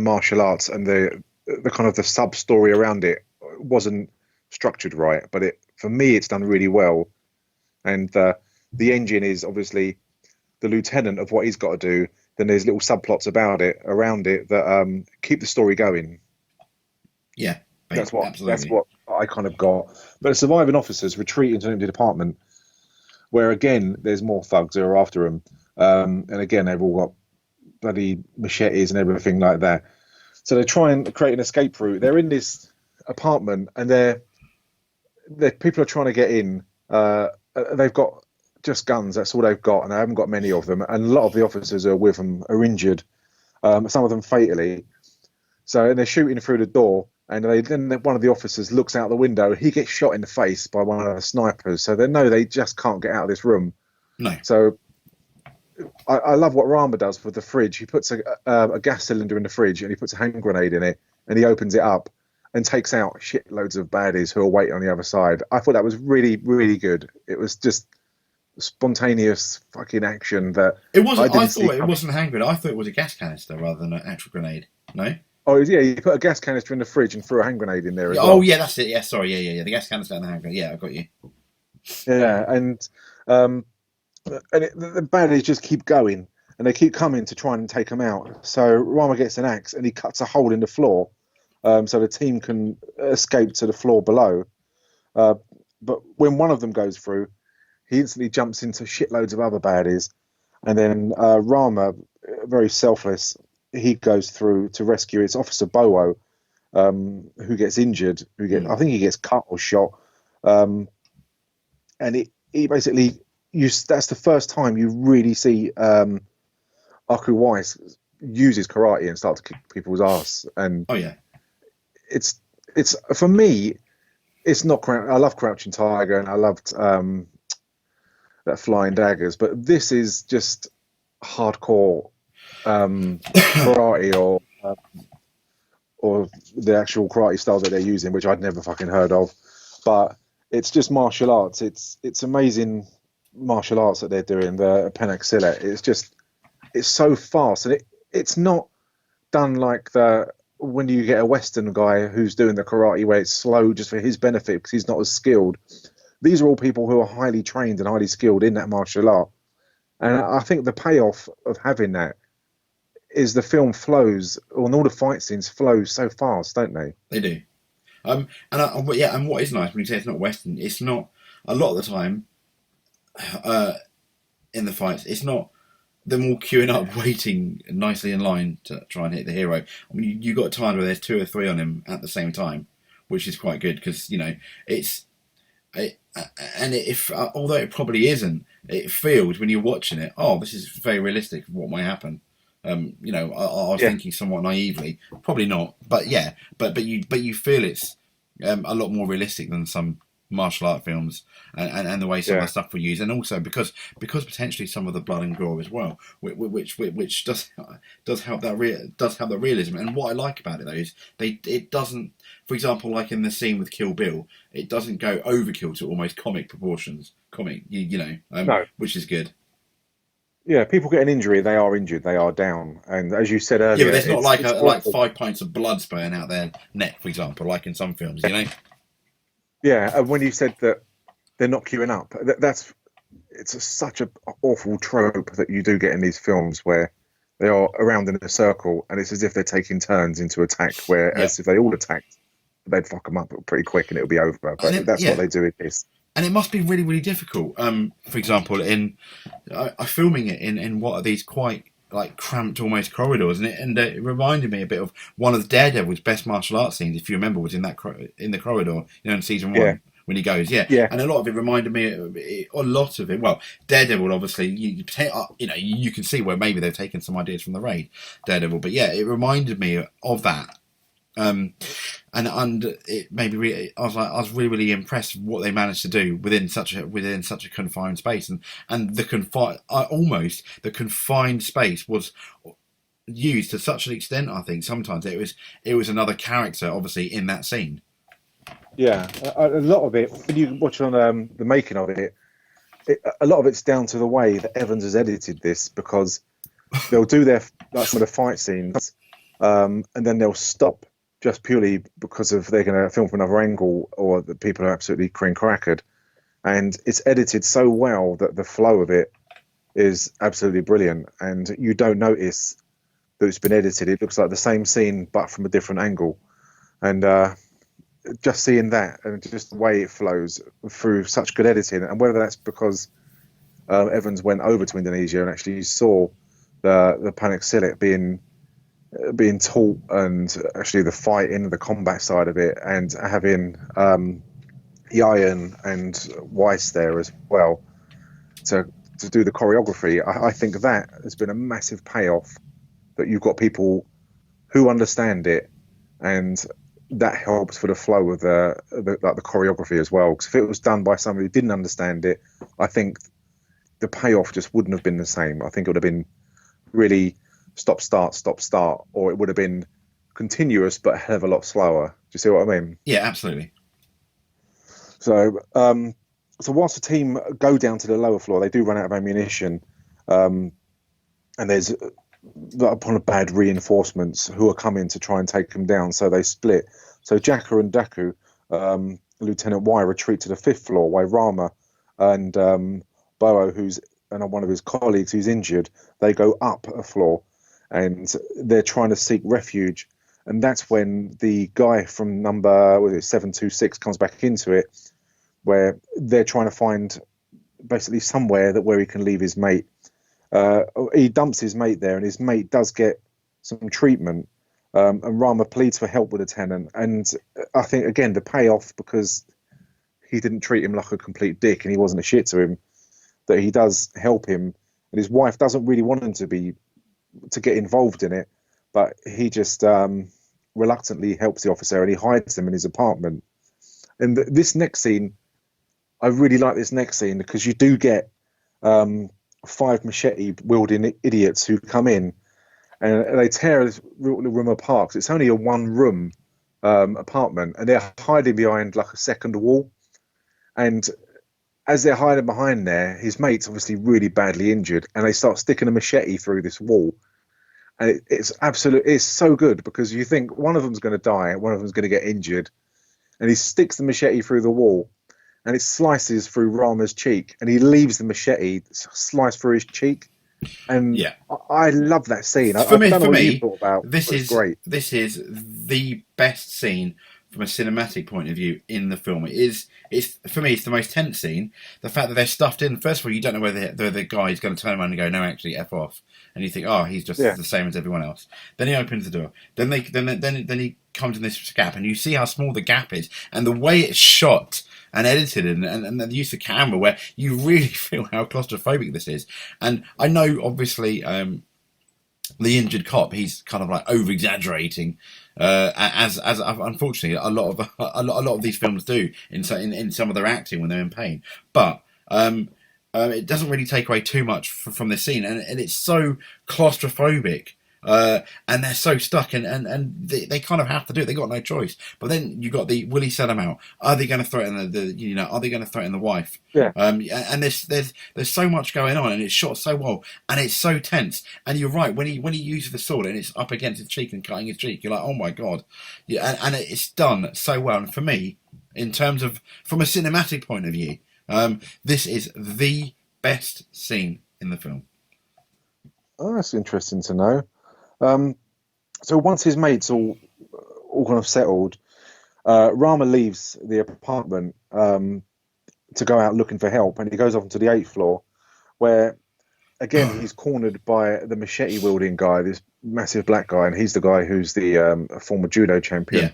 martial arts and the kind of the sub story around it wasn't structured right. But for me, it's done really well, and the engine is obviously the lieutenant of what he's got to do. Then there's little subplots around it that keep the story going. Yeah, that's what I kind of got. But the surviving officers retreat into an empty department, where again there's more thugs who are after them, and again they've all got bloody machetes and everything like that. So they try and create an escape route. They're in this apartment, and people are trying to get in, they've got just guns. That's all they've got, and they haven't got many of them. And a lot of the officers who are with them are injured. Some of them fatally. So and they're shooting through the door, and then one of the officers looks out the window. He gets shot in the face by one of the snipers. So they know they just can't get out of this room. No. So I love what Rama does with the fridge. He puts a gas cylinder in the fridge, and he puts a hand grenade in it, and he opens it up and takes out shitloads of baddies who are waiting on the other side. I thought that was really, really good. It was just spontaneous fucking action that it wasn't. I thought it coming. wasn't a hand grenade. I thought it was a gas canister rather than an actual grenade. No. Oh yeah, he put a gas canister in the fridge and threw a hand grenade in there as well. Oh yeah, that's it. Yeah, sorry. Yeah. The gas canister and the hand grenade. Yeah, I got you. Yeah, and the baddies just keep going, and they keep coming to try and take them out. So Rama gets an axe and he cuts a hole in the floor, so the team can escape to the floor below. But when one of them goes through, he instantly jumps into shitloads of other baddies, and then Rama, very selfless, he goes through to rescue its Officer Bowo, who gets injured. I think he gets cut or shot, and he basically. That's the first time you really see Iko Uwais uses karate and start to kick people's ass. And oh yeah, it's for me, it's not. I love Crouching Tiger and I loved that Flying Daggers, but this is just hardcore karate or the actual karate styles that they're using, which I'd never fucking heard of. But it's just martial arts. It's amazing martial arts that they're doing. The Penac Silat. It's so fast, and it's not done like when you get a Western guy who's doing the karate where it's slow just for his benefit because he's not as skilled. These are all people who are highly trained and highly skilled in that martial art. And I think the payoff of having that is the film flows, and all the fight scenes flow so fast, don't they? They do. And what is nice when you say it's not Western, it's not a lot of the time in the fights. It's not them all queuing up, waiting nicely in line to try and hit the hero. I mean, you got times where there's 2 or 3 on him at the same time, which is quite good because although it probably isn't, it feels when you're watching it. Oh, this is very realistic of what might happen. I was thinking somewhat naively, probably not, but yeah, but you feel it's a lot more realistic than some martial art films and the way some of the stuff we use, and also because potentially some of the blood and gore as well, which does help that realism. And what I like about it though is it doesn't, for example, like in the scene with Kill Bill, it doesn't go overkill to almost comic proportions, no. Which is good. Yeah, people get an injury, they are injured, they are down, and as you said earlier, yeah, but there's not like 5 pints of blood spraying out their neck, for example, like in some films, Yeah, and when you said that they're not queuing up, it's such an awful trope that you do get in these films where they are around in a circle, and it's as if they're taking turns into attack, whereas if they all attacked, they'd fuck them up pretty quick and it'll be over. But that's what they do in this. And it must be really, really difficult. For example, in filming it in what are these quite like cramped almost corridors, and it reminded me a bit of one of the Daredevil's best martial arts scenes, if you remember, was in the corridor, in season 1 when he goes, and a lot of it reminded me, well, Daredevil obviously, you can see where maybe they've taken some ideas from the Raid Daredevil, but yeah, it reminded me of that. And it made me I was really, really impressed with what they managed to do within such a confined space, and the confined space was used to such an extent. I think sometimes it was another character, obviously, in that scene. Yeah, a lot of it when you watch on the making of it, a lot of it's down to the way that Evans has edited this, because they'll do some of the fight scenes, and then they'll stop. Just purely because they're going to film from another angle, or the people are absolutely crackered, and it's edited so well that the flow of it is absolutely brilliant, and you don't notice that it's been edited. It looks like the same scene but from a different angle, and just seeing that and just the way it flows through such good editing, and whether that's because Evans went over to Indonesia and actually saw the Penac Silat being taught, and actually the fighting, the combat side of it, and having Ian and Weiss there as well to do the choreography. I think that has been a massive payoff, that you've got people who understand it, and that helps for the flow of the choreography as well. Because if it was done by somebody who didn't understand it, I think the payoff just wouldn't have been the same. I think it would have been really stop, start, or it would have been continuous but a hell of a lot slower. Do you see what I mean? Yeah, absolutely. So, so whilst the team go down to the lower floor, they do run out of ammunition, and there's upon a bad reinforcements who are coming to try and take them down. So they split. So Jaka and Daku, Lieutenant Y, retreat to the 5th floor, while Rama and Boa, and one of his colleagues who's injured, they go up a floor, and they're trying to seek refuge. And that's when the guy from number 726 comes back into it, where they're trying to find basically somewhere where he can leave his mate. He dumps his mate there, and his mate does get some treatment. And Rama pleads for help with the tenant. And I think, again, the payoff, because he didn't treat him like a complete dick and he wasn't a shit to him, that he does help him. And his wife doesn't really want him to get involved in it, but he just reluctantly helps the officer, and he hides them in his apartment. And this next scene, I really like this next scene, because you do get 5 machete-wielding idiots who come in, and they tear this room apart, 'cause it's only a one-room apartment, and they're hiding behind like a second wall. And as they're hiding behind there, his mate's obviously really badly injured, and they start sticking a machete through this wall. And it's so good, because you think one of them's going to die, one of them's going to get injured, and he sticks the machete through the wall, and it slices through Rama's cheek, and he leaves the machete sliced through his cheek. And yeah, I love that scene. For me, this is great. This is the best scene from a cinematic point of view in the film. It's for me, it's the most tense scene. The fact that they're stuffed in. First of all, you don't know whether the guy is going to turn around and go, no, actually, F off, and you think, oh, he's just the same as everyone else. Then he opens the door. Then he comes in this gap, and you see how small the gap is, and the way it's shot and edited, and the use of camera, where you really feel how claustrophobic this is. And I know, obviously, the injured cop, he's kind of like over exaggerating, as unfortunately a lot of these films do in some of their acting when they're in pain. But it doesn't really take away too much from this scene, and it's so claustrophobic. And they're so stuck, and they kind of have to do it. They got no choice. But then you got will he sell them out? Are they going to threaten are they going to threaten the wife? Yeah. And there's so much going on, and it's shot so well, and it's so tense. And you're right, when he uses the sword and it's up against his cheek and cutting his cheek, you're like, oh my god. Yeah, and it's done so well. And for me, in terms of from a cinematic point of view, this is the best scene in the film. Oh, that's interesting to know. So once his mates all kind of settled, Rama leaves the apartment to go out looking for help, and he goes off into the 8th floor, where again he's cornered by the machete wielding guy, this massive black guy, and he's the guy who's the former judo champion. Yeah.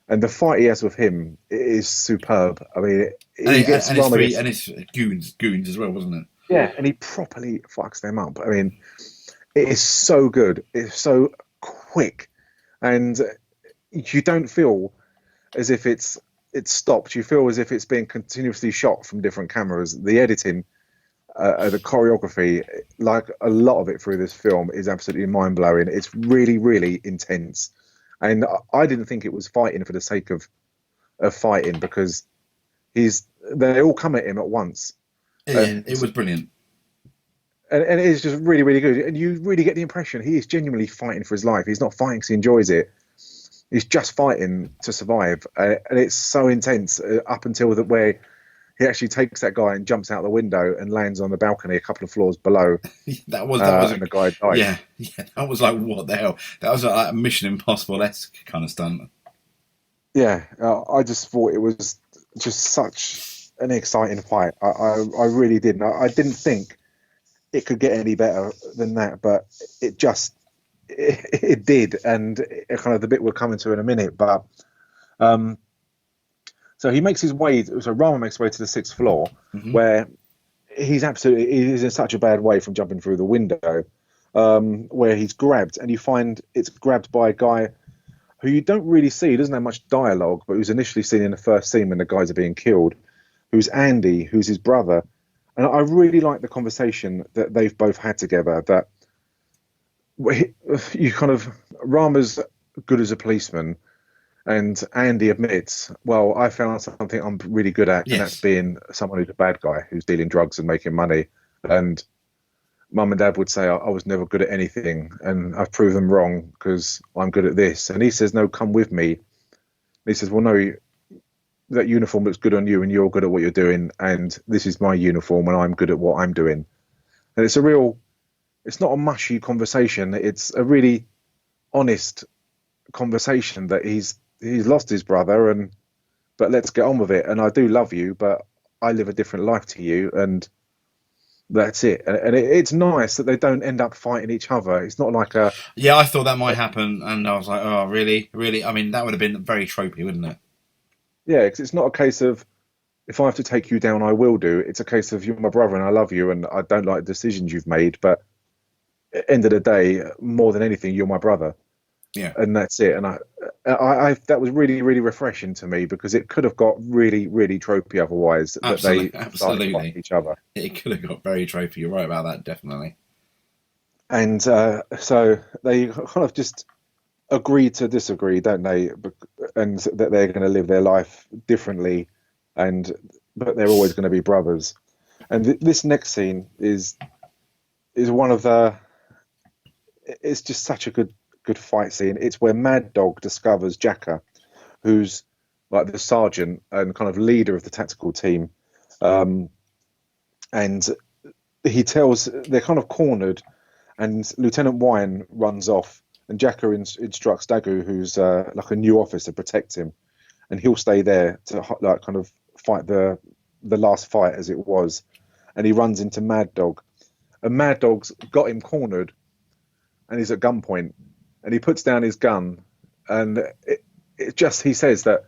And the fight he has with him is superb. I mean, it's goons as well, wasn't it? Yeah, and he properly fucks them up. I mean, it is so good. It's so quick, and you don't feel as if it's stopped. You feel as if it's being continuously shot from different cameras. The editing, the choreography, like a lot of it through this film, is absolutely mind-blowing. It's really, really intense, and I didn't think it was fighting for the sake of fighting, because they all come at him at once. It was brilliant. And it is just really, really good. And you really get the impression he is genuinely fighting for his life. He's not fighting because he enjoys it. He's just fighting to survive. And it's so intense up until where he actually takes that guy and jumps out the window and lands on the balcony a couple of floors below. that was and the guy died. Yeah, that was like, what the hell? That was like a Mission Impossible-esque kind of stunt. Yeah, I just thought it was just such an exciting fight. I really didn't. I didn't think it could get any better than that, but it did, and kind of the bit we're coming to in a minute. But So he makes his way. So Rama makes his way to the 6th floor, where he's in such a bad way from jumping through the window, where he's grabbed, and you find it's grabbed by a guy who you don't really see. He doesn't have much dialogue, but who's initially seen in the first scene when the guys are being killed, who's Andy, who's his brother. And I really like the conversation that they've both had together, that you kind of, Rama's good as a policeman, and Andy admits, well, I found something I'm really good at, and that's being someone who's a bad guy, who's dealing drugs and making money. And Mum and Dad would say I was never good at anything, and I've proved them wrong because I'm good at this. And he says, no, come with me. And he says, well, no, that uniform looks good on you, and you're good at what you're doing, and this is my uniform, and I'm good at what I'm doing. And it's not a mushy conversation. It's a really honest conversation that he's lost his brother, but let's get on with it. And I do love you, but I live a different life to you, and that's it. And it's nice that they don't end up fighting each other. It's not like a... Yeah, I thought that might happen, and I was like, oh, really? Really? I mean, that would have been very tropey, wouldn't it? Yeah, because it's not a case of, if I have to take you down, I will do. It's a case of, you're my brother and I love you, and I don't like the decisions you've made, but at the end of the day, more than anything, you're my brother. Yeah. And that's it. And I that was really, really refreshing to me, because it could have got really, really tropey otherwise. Absolutely. That they started fighting each other. It could have got very tropey. You're right about that, definitely. And so they kind of just agree to disagree, don't they? And that they're going to live their life differently, but they're always going to be brothers. And this next scene is one of the... It's just such a good fight scene. It's where Mad Dog discovers Jacka, who's like the sergeant and kind of leader of the tactical team, and he tells... They're kind of cornered, and Lieutenant Wine runs off, and Jacka instructs Dagu, who's like a new officer, protect him, and he'll stay there to like kind of fight the last fight as it was. And he runs into Mad Dog, and Mad Dog's got him cornered, and he's at gunpoint, and he puts down his gun, and he says that,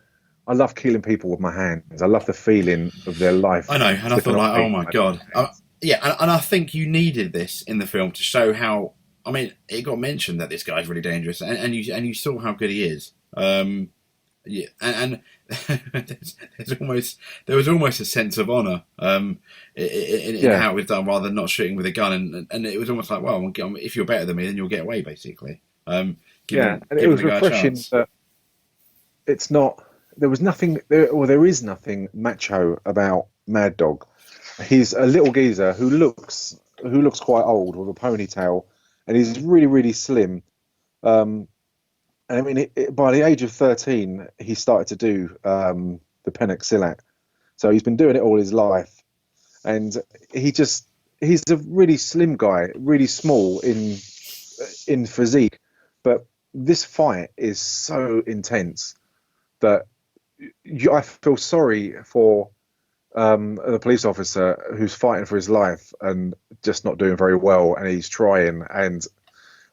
I love killing people with my hands. I love the feeling of their life. I know, and I thought, like, oh my God. Yeah, and I think you needed this in the film to show how... I mean, it got mentioned that this guy's really dangerous, and you saw how good he is. Yeah, and there was almost a sense of honour in how it was done, rather than not shooting with a gun, and it was almost like, well, if you're better than me, then you'll get away, basically. And it was refreshing that it's not... There was nothing, or there is nothing macho about Mad Dog. He's a little geezer who looks quite old, with a ponytail, and he's really, really slim. And I mean, by the age of 13, he started to do the Pennock Silat. So he's been doing it all his life. And he's a really slim guy, really small in physique. But this fight is so intense that I feel sorry for the police officer who's fighting for his life and just not doing very well, and he's trying, and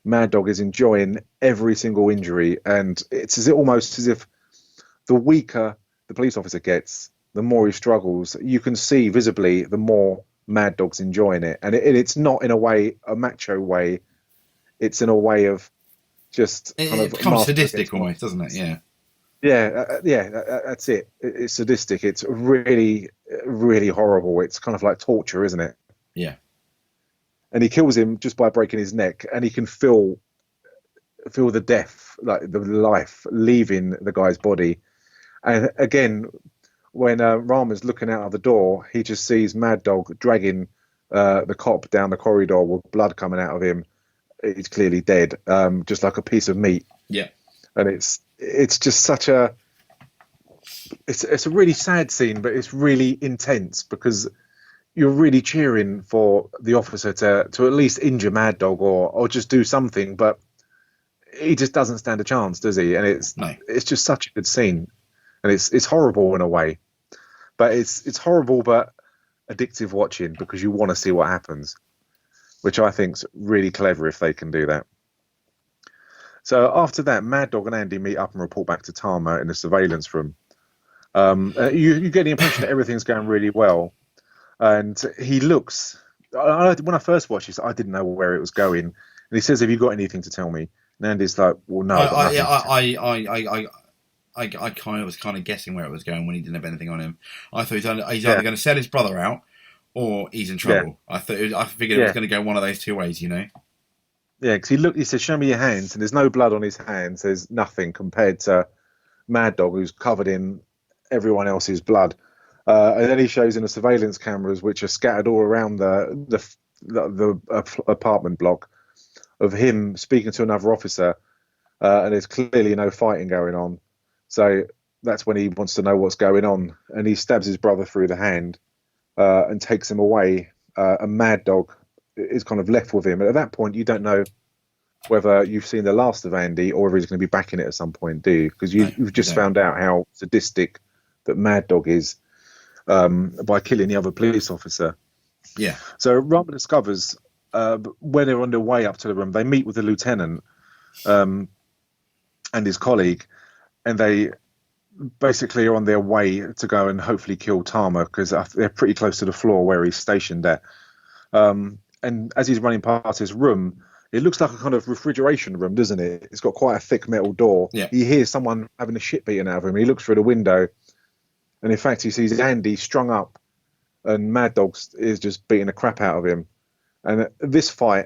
Mad Dog is enjoying every single injury, and it's almost as if the weaker the police officer gets, the more he struggles. You can see visibly the more Mad Dog's enjoying it, and it's not in a macho way. It's in a way of just kind of becomes sadistic almost, doesn't it? Yeah, that's it. It's sadistic. It's really, really horrible. It's kind of like torture, isn't it? Yeah. And he kills him just by breaking his neck, and he can feel the death, like the life leaving the guy's body. And again, when Rama's looking out of the door, he just sees Mad Dog dragging the cop down the corridor with blood coming out of him. He's clearly dead, just like a piece of meat. Yeah. And it's just such a... It's a really sad scene, but it's really intense, because you're really cheering for the officer to at least injure Mad Dog or just do something, but he just doesn't stand a chance, does he? And it's just such a good scene, and it's horrible in a way, but it's horrible but addictive watching, because you want to see what happens, which I think's really clever if they can do that. So after that, Mad Dog and Andy meet up and report back to Tama in the surveillance room. You get the impression that everything's going really well, and he looks. When I first watched this, I didn't know where it was going, and he says, "Have you got anything to tell me?" And Andy's like, "Well, no." I kind of was guessing where it was going when he didn't have anything on him. I thought he's either going to sell his brother out or he's in trouble. Yeah. I figured it was going to go one of those two ways, you know. Yeah, because he said, "Show me your hands," and there's no blood on his hands. There's nothing compared to Mad Dog, who's covered in everyone else's blood. And then he shows in the surveillance cameras, which are scattered all around the apartment block, of him speaking to another officer, and there's clearly no fighting going on. So that's when he wants to know what's going on, and he stabs his brother through the hand and takes him away. And Mad Dog is kind of left with him. And at that point, you don't know whether you've seen the last of Andy or whether he's going to be back in it at some point, do you? Because you've just found out how sadistic that Mad Dog is by killing the other police officer. Yeah. So Rama discovers when they're on their way up to the room, they meet with the lieutenant and his colleague, and they basically are on their way to go and hopefully kill Tama because they're pretty close to the floor where he's stationed at. And as he's running past his room, it looks like a kind of refrigeration room, doesn't it? It's got quite a thick metal door. Yeah. He hears someone having a shit beaten out of him. He looks through the window, and in fact, he sees Andy strung up, and Mad Dog is just beating the crap out of him. And this fight,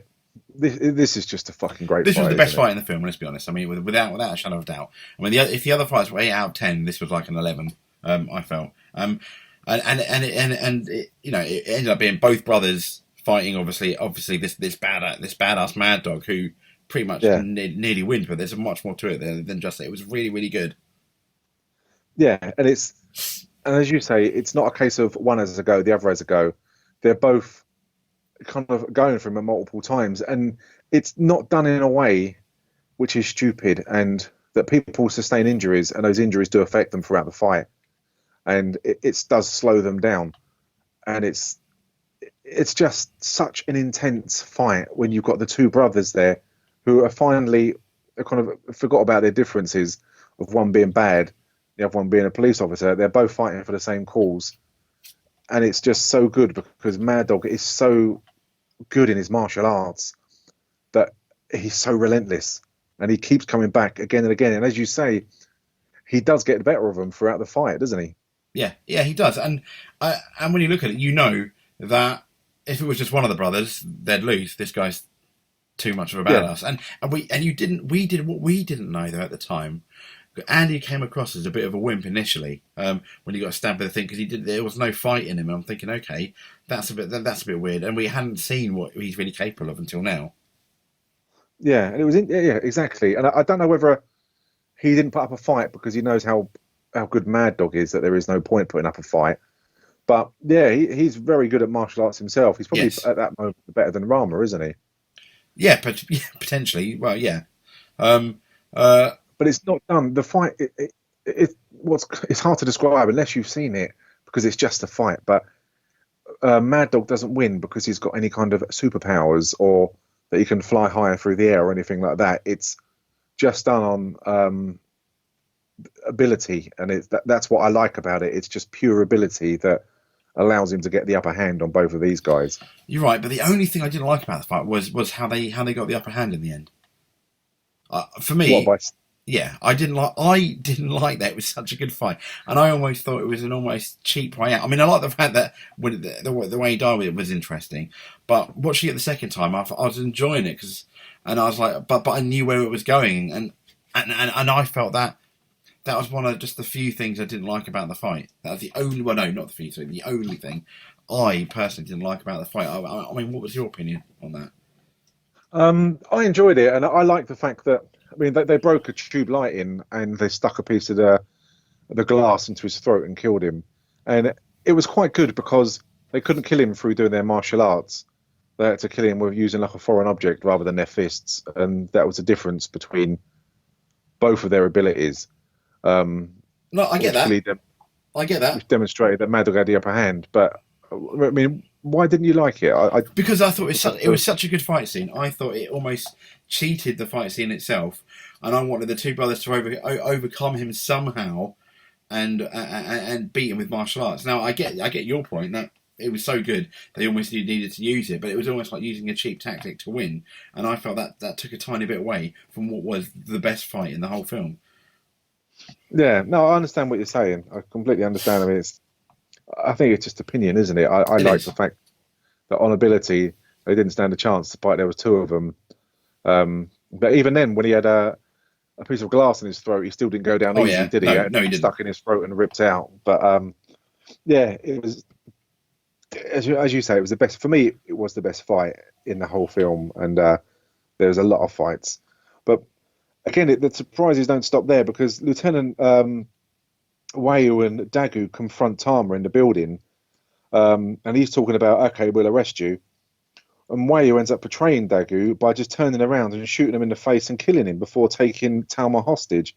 this is just a fucking great fight. This was the best fight in the film, let's be honest. I mean, without a shadow of doubt. I mean, if the other fights were 8 out of 10, this was like an 11. I felt, and it, you know, it ended up being both brothers fighting. Obviously, this badass Mad Dog who pretty much nearly wins, but there's much more to it than just that. It was really, really good. Yeah, and as you say, it's not a case of one has a go, the other has a go. They're both kind of going from it multiple times, and it's not done in a way which is stupid, and that people sustain injuries, and those injuries do affect them throughout the fight, and it does slow them down, and it's just such an intense fight when you've got the two brothers there who are finally kind of forgot about their differences of one being bad, the other one being a police officer. They're both fighting for the same cause, and it's just so good because Mad Dog is so good in his martial arts that he's so relentless, and he keeps coming back again and again. And as you say, he does get the better of them throughout the fight, doesn't he? Yeah, he does. And when you look at it, you know that if it was just one of the brothers, they'd lose. This guy's too much of a badass. Yeah. We didn't know though at the time. Andy came across as a bit of a wimp initially when he got stabbed with the thing because there was no fight in him. I'm thinking, okay, that's a bit weird, and we hadn't seen what he's really capable of until now. Yeah, and it was exactly. And I don't know whether he didn't put up a fight because he knows how good Mad Dog is, that there is no point putting up a fight. But yeah, he's very good at martial arts himself. He's probably at that moment better than Rama, isn't he? Yeah, potentially. Well, yeah. But it's not done. The fight, it's hard to describe unless you've seen it because it's just a fight. But Mad Dog doesn't win because he's got any kind of superpowers or that he can fly higher through the air or anything like that. It's just done on ability, and that's what I like about it. It's just pure ability that allows him to get the upper hand on both of these guys. You're right, but the only thing I didn't like about the fight was how they got the upper hand in the end. For me, I didn't like that. It was such a good fight, and I almost thought it was an almost cheap way out. I mean, I like the fact that when the way he died with it was interesting, but watching it the second time, I was enjoying it and I was like, but I knew where it was going, and I felt that was one of just the few things I didn't like about the fight. That was the only, well, no, not the few, the only thing I personally didn't like about the fight. I mean, what was your opinion on that? I enjoyed it, and I like the fact that, I mean, they broke a tube light in and they stuck a piece of the glass into his throat and killed him. And it was quite good because they couldn't kill him through doing their martial arts. They had to kill him with using like a foreign object rather than their fists. And that was the difference between both of their abilities. No, I get that. I get that. Which demonstrated that Mad Dog had the upper hand. But, I mean, why didn't you like it? Because I thought it was such a good fight scene. I thought it almost cheated the fight scene itself, and I wanted the two brothers to overcome him somehow, and beat him with martial arts. Now I get your point that it was so good they almost needed to use it, but it was almost like using a cheap tactic to win. And I felt that took a tiny bit away from what was the best fight in the whole film. Yeah, no, I understand what you're saying. I completely understand. I mean, I think it's just opinion, isn't it? I like the fact that on ability they didn't stand a chance, despite there was two of them. But even then, when he had a piece of glass in his throat, he still didn't go down easy, did he? No, he didn't. Stuck in his throat and ripped out. But yeah, it was, as you say, it was the best. For me, it was the best fight in the whole film, and there was a lot of fights. But again, the surprises don't stop there, because Lieutenant Wahyu and Dagu confront Tama in the building, and he's talking about, okay, we'll arrest you. And Wahyu ends up betraying Dagu by just turning around and shooting him in the face and killing him before taking Tama hostage.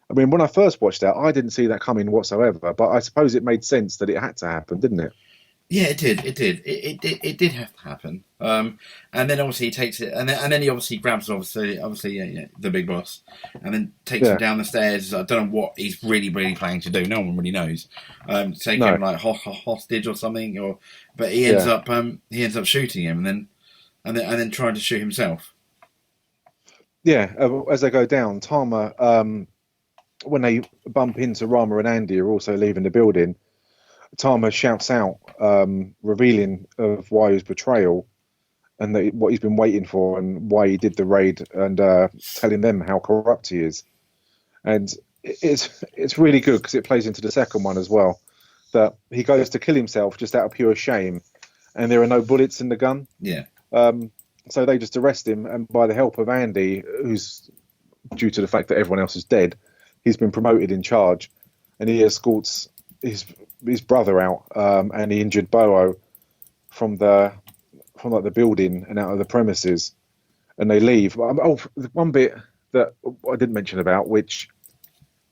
I mean, when I first watched that, I didn't see that coming whatsoever, but I suppose it made sense that it had to happen, didn't it? Yeah, it did. It did have to happen. And then obviously he takes it, and then he obviously grabs the big boss, and then takes him down the stairs. I don't know what he's really planning to do. No one really knows. Take him like hostage or something, but he ends up shooting him, and then trying to shoot himself. Yeah, as they go down, Tama, when they bump into Rama and Andy, are also leaving the building. Tama shouts out, revealing of Wahyu's betrayal and what he's been waiting for and why he did the raid, and telling them how corrupt he is. And it's really good because it plays into the second one as well, that he goes to kill himself just out of pure shame, and there are no bullets in the gun. Yeah. So they just arrest him, and by the help of Andy, who's, due to the fact that everyone else is dead, he's been promoted in charge, and he escorts his brother out, and the injured Bowo from the building and out of the premises, and they leave. One bit that I didn't mention about, which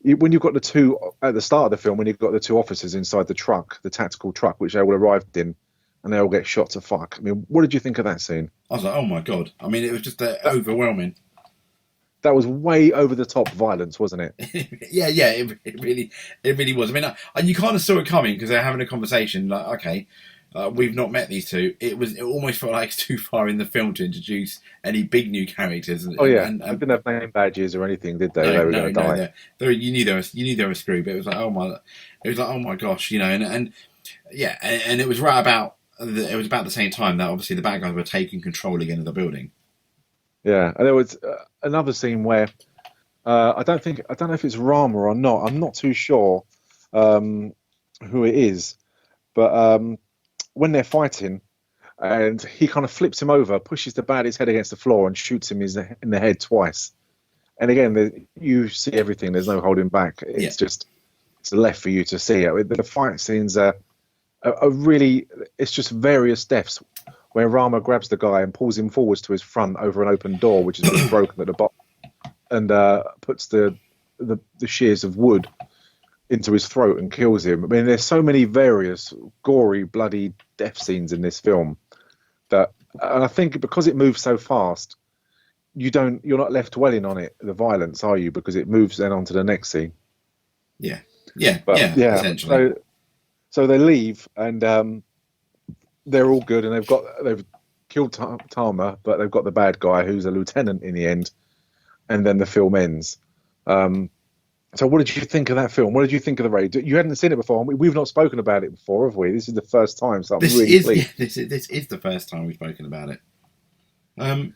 when you've got the two at the start of the film, when you've got the two officers inside the truck, the tactical truck, which they all arrived in, and they all get shot to fuck. I mean, what did you think of that scene? I was like, oh my god! I mean, it was just overwhelming. That was way over the top violence, wasn't it? yeah, it really was. I mean, you kind of saw it coming because they're having a conversation. Like, okay, we've not met these two. It almost felt like it's too far in the film to introduce any big new characters. Oh yeah, and they didn't have name badges or anything, did they? They were going to die. You knew they were screwed. But it was like, oh my gosh, you know, and it was right about. It was about the same time that obviously the bad guys were taking control again of the building. Yeah, and there was another scene where I don't know if it's Rama or not. I'm not too sure who it is, but when they're fighting, and he kind of flips him over, pushes the baddie's head against the floor, and shoots him in the head twice. And again, you see everything. There's no holding back. It's left for you to see. The fight scenes are really. It's just various deaths, where Rama grabs the guy and pulls him forwards to his front over an open door, which has been broken at the bottom, and puts the shears of wood into his throat and kills him. I mean, there's so many various gory, bloody death scenes in this film that, and I think because it moves so fast, you're not left dwelling on it, the violence, are you? Because it moves then on to the next scene. Yeah, essentially. So they leave, and they're all good, and they've killed Tama, but they've got the bad guy who's a lieutenant in the end, and then the film ends. So what did you think of that film? What did you think of the raid? You hadn't seen it before. We've not spoken about it before, have we? This is the first time, so this is the first time we've spoken about it. I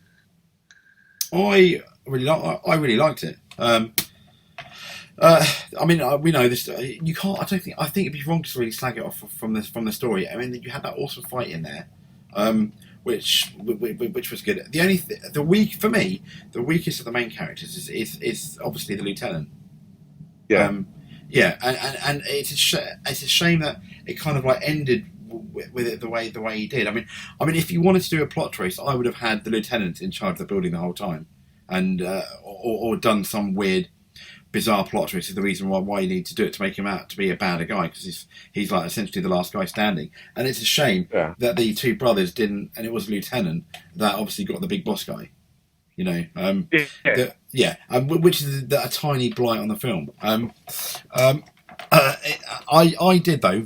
really liked it. I mean, we know this. You can't. I think it'd be wrong to really slag it off from the story. I mean, you had that awesome fight in there, which was good. The weakest of the main characters is obviously the lieutenant. Yeah. And it's a shame that it kind of like ended with it the way he did. I mean, if you wanted to do a plot twist, I would have had the lieutenant in charge of the building the whole time, and or done some weird, bizarre plot twist is the reason why you need to do it, to make him out to be a bad guy, because he's like essentially the last guy standing. And it's a shame that the two brothers didn't, and it was a lieutenant that obviously got the big boss guy, you know. Which is a tiny blight on the film. I did though.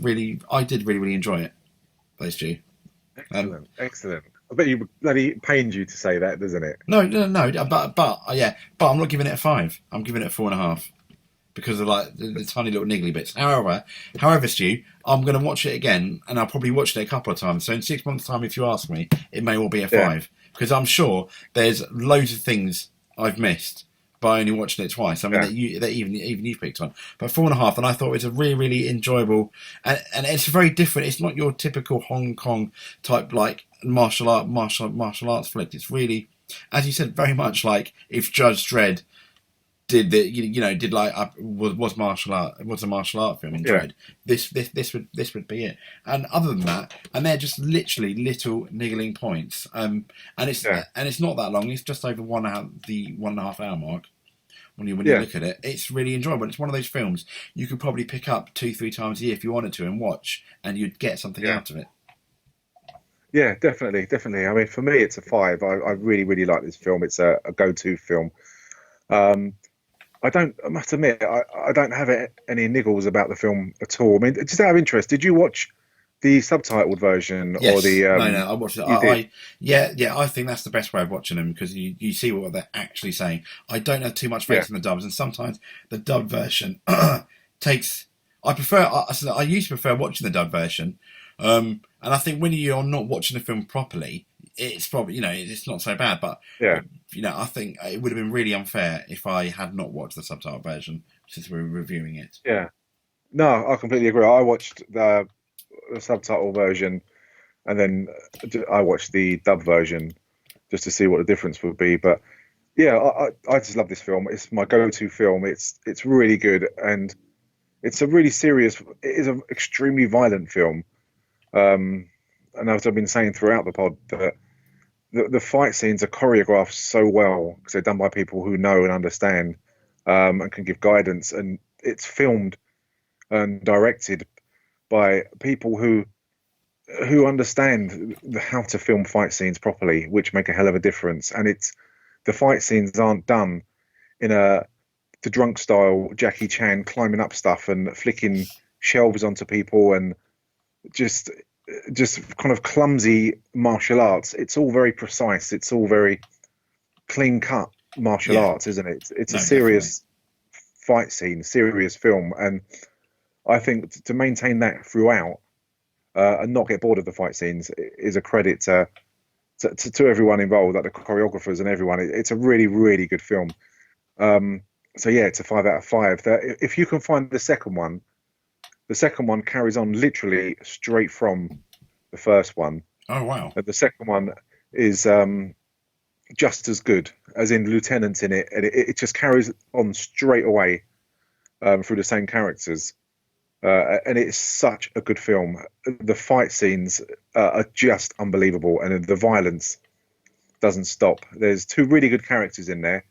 I did really enjoy it. Thanks, Stu. Excellent. I bet you bloody pains you to say that, doesn't it? No, but I'm not giving it a 5. I'm giving it a 4.5 because of like the tiny little niggly bits. However, Stu, I'm going to watch it again, and I'll probably watch it a couple of times. So in 6 months' time, if you ask me, it may well be a 5 because I'm sure there's loads of things I've missed by only watching it twice. I mean, that even you've picked on. But 4.5, and I thought it was a really enjoyable, and it's very different. It's not your typical Hong Kong type like martial arts flick. It's really, as you said, very much like if Judge Dredd did was a martial art film in Dredd. This would be it. And other than that, and they're just literally little niggling points. And it's not that long. It's just over the 1.5 hour mark. When you look at it, it's really enjoyable. It's one of those films you could probably pick up 2-3 times a year if you wanted to and watch, and you'd get something out of it. Yeah, definitely. I mean, for me, it's a 5. I really like this film. It's a go-to film. I must admit, I don't have any niggles about the film at all. I mean, just out of interest, did you watch the subtitled version or the? No, I watched it. I think that's the best way of watching them because you see what they're actually saying. I don't have too much faith in the dubs, and sometimes the dub version takes. I used to prefer watching the dub version, and I think when you're not watching the film properly, it's probably it's not so bad. But I think it would have been really unfair if I had not watched the subtitle version since we were reviewing it. Yeah, no, I completely agree. I watched the subtitle version, and then I watched the dub version just to see what the difference would be. But yeah, I just love this film. It's my go-to film. It's really good, and it's a really serious. It is an extremely violent film. And as I've been saying throughout the pod, that the fight scenes are choreographed so well because they're done by people who know and understand and can give guidance. And it's filmed and directed by people who understand how to film fight scenes properly, which make a hell of a difference. And the fight scenes aren't done in the drunk style Jackie Chan climbing up stuff and flicking shelves onto people and just kind of clumsy martial arts. It's all very precise. It's all very clean cut martial arts, isn't it? It's a serious fight scene, serious film. And I think to maintain that throughout and not get bored of the fight scenes is a credit to everyone involved, like the choreographers and everyone. It's a really good film. So yeah, it's a 5 out of 5. If you can find the second one carries on literally straight from the first one. Oh wow! The second one is just as good, as in lieutenants in it, and it just carries on straight away through the same characters. And it's such a good film. The fight scenes are just unbelievable, and the violence doesn't stop. There's 2 really good characters in there.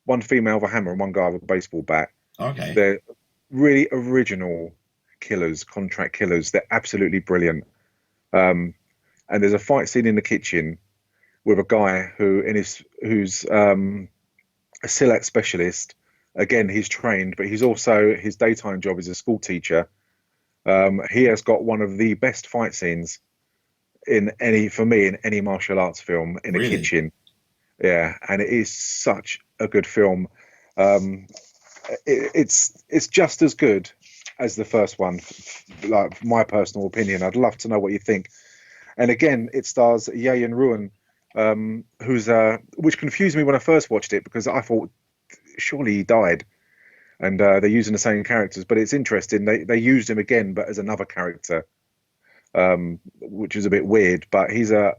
One female with a hammer and one guy with a baseball bat. Okay. They're really original killers, contract killers. They're absolutely brilliant. And there's a fight scene in the kitchen with a guy who's a Silat specialist. Again, he's trained, but he's also, his daytime job is a school teacher. He has got one of the best fight scenes in any martial arts film in a kitchen. Yeah, and it is such a good film. It's just as good as the first one, like my personal opinion. I'd love to know what you think. And again, it stars Yayan Ruan, which confused me when I first watched it because I thought surely he died, and they're using the same characters. But it's interesting, they used him again, but as another character, which is a bit weird. But he's a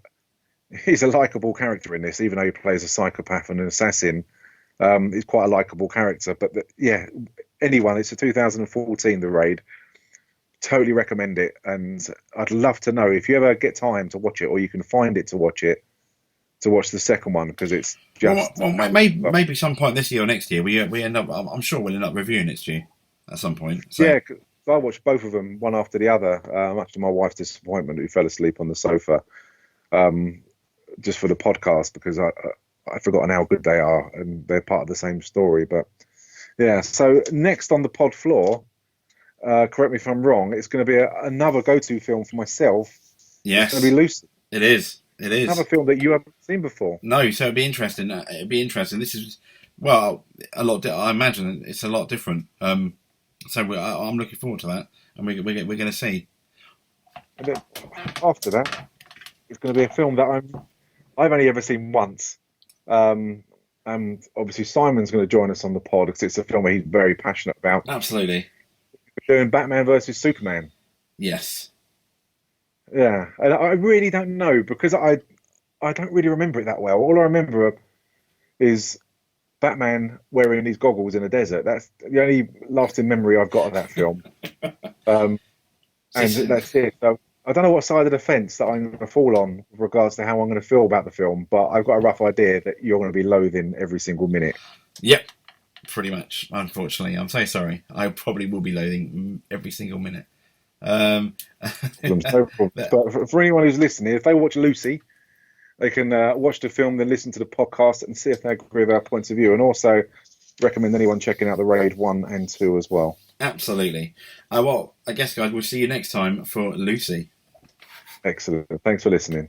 likable character in this, even though he plays a psychopath and an assassin. He's quite a likable character. But anyone, it's a 2014 The Raid. Totally recommend it, and I'd love to know if you ever get time to watch it, or you can find it to watch the second one, because it's just maybe some point this year or next year we end up. I'm sure we'll end up reviewing it, Stu, at some point. So. Yeah, I watched both of them one after the other, much to my wife's disappointment, who fell asleep on the sofa just for the podcast, because I've forgotten how good they are, and they're part of the same story. But yeah, so next on the pod floor, correct me if I'm wrong, it's going to be another go-to film for myself. Yes, It's going to be Lucy. it is. It is Another film that you haven't seen before. No, so it'd be interesting. It'd be interesting. This is a lot. I imagine it's a lot different. So I'm looking forward to that, and we're going to see. And then after that, it's going to be a film that I've only ever seen once. And obviously Simon's going to join us on the pod because it's a film that he's very passionate about. Absolutely. We're doing Batman versus Superman. Yes. Yeah, and I really don't know because I don't really remember it that well. All I remember is Batman wearing his goggles in a desert. That's the only lasting memory I've got of that film. And that's it. So I don't know what side of the fence that I'm going to fall on with regards to how I'm going to feel about the film, but I've got a rough idea that you're going to be loathing every single minute. Yep. Pretty much. Unfortunately, I'm so sorry. I probably will be loathing every single minute. No problem. But for anyone who's listening, if they watch Lucy, they can watch the film, then listen to the podcast and see if they agree with our points of view, and also recommend anyone checking out the Raid 1 and 2 as well. Absolutely. Well, I guess, guys, we'll see you next time for Lucy. Excellent. Thanks for listening.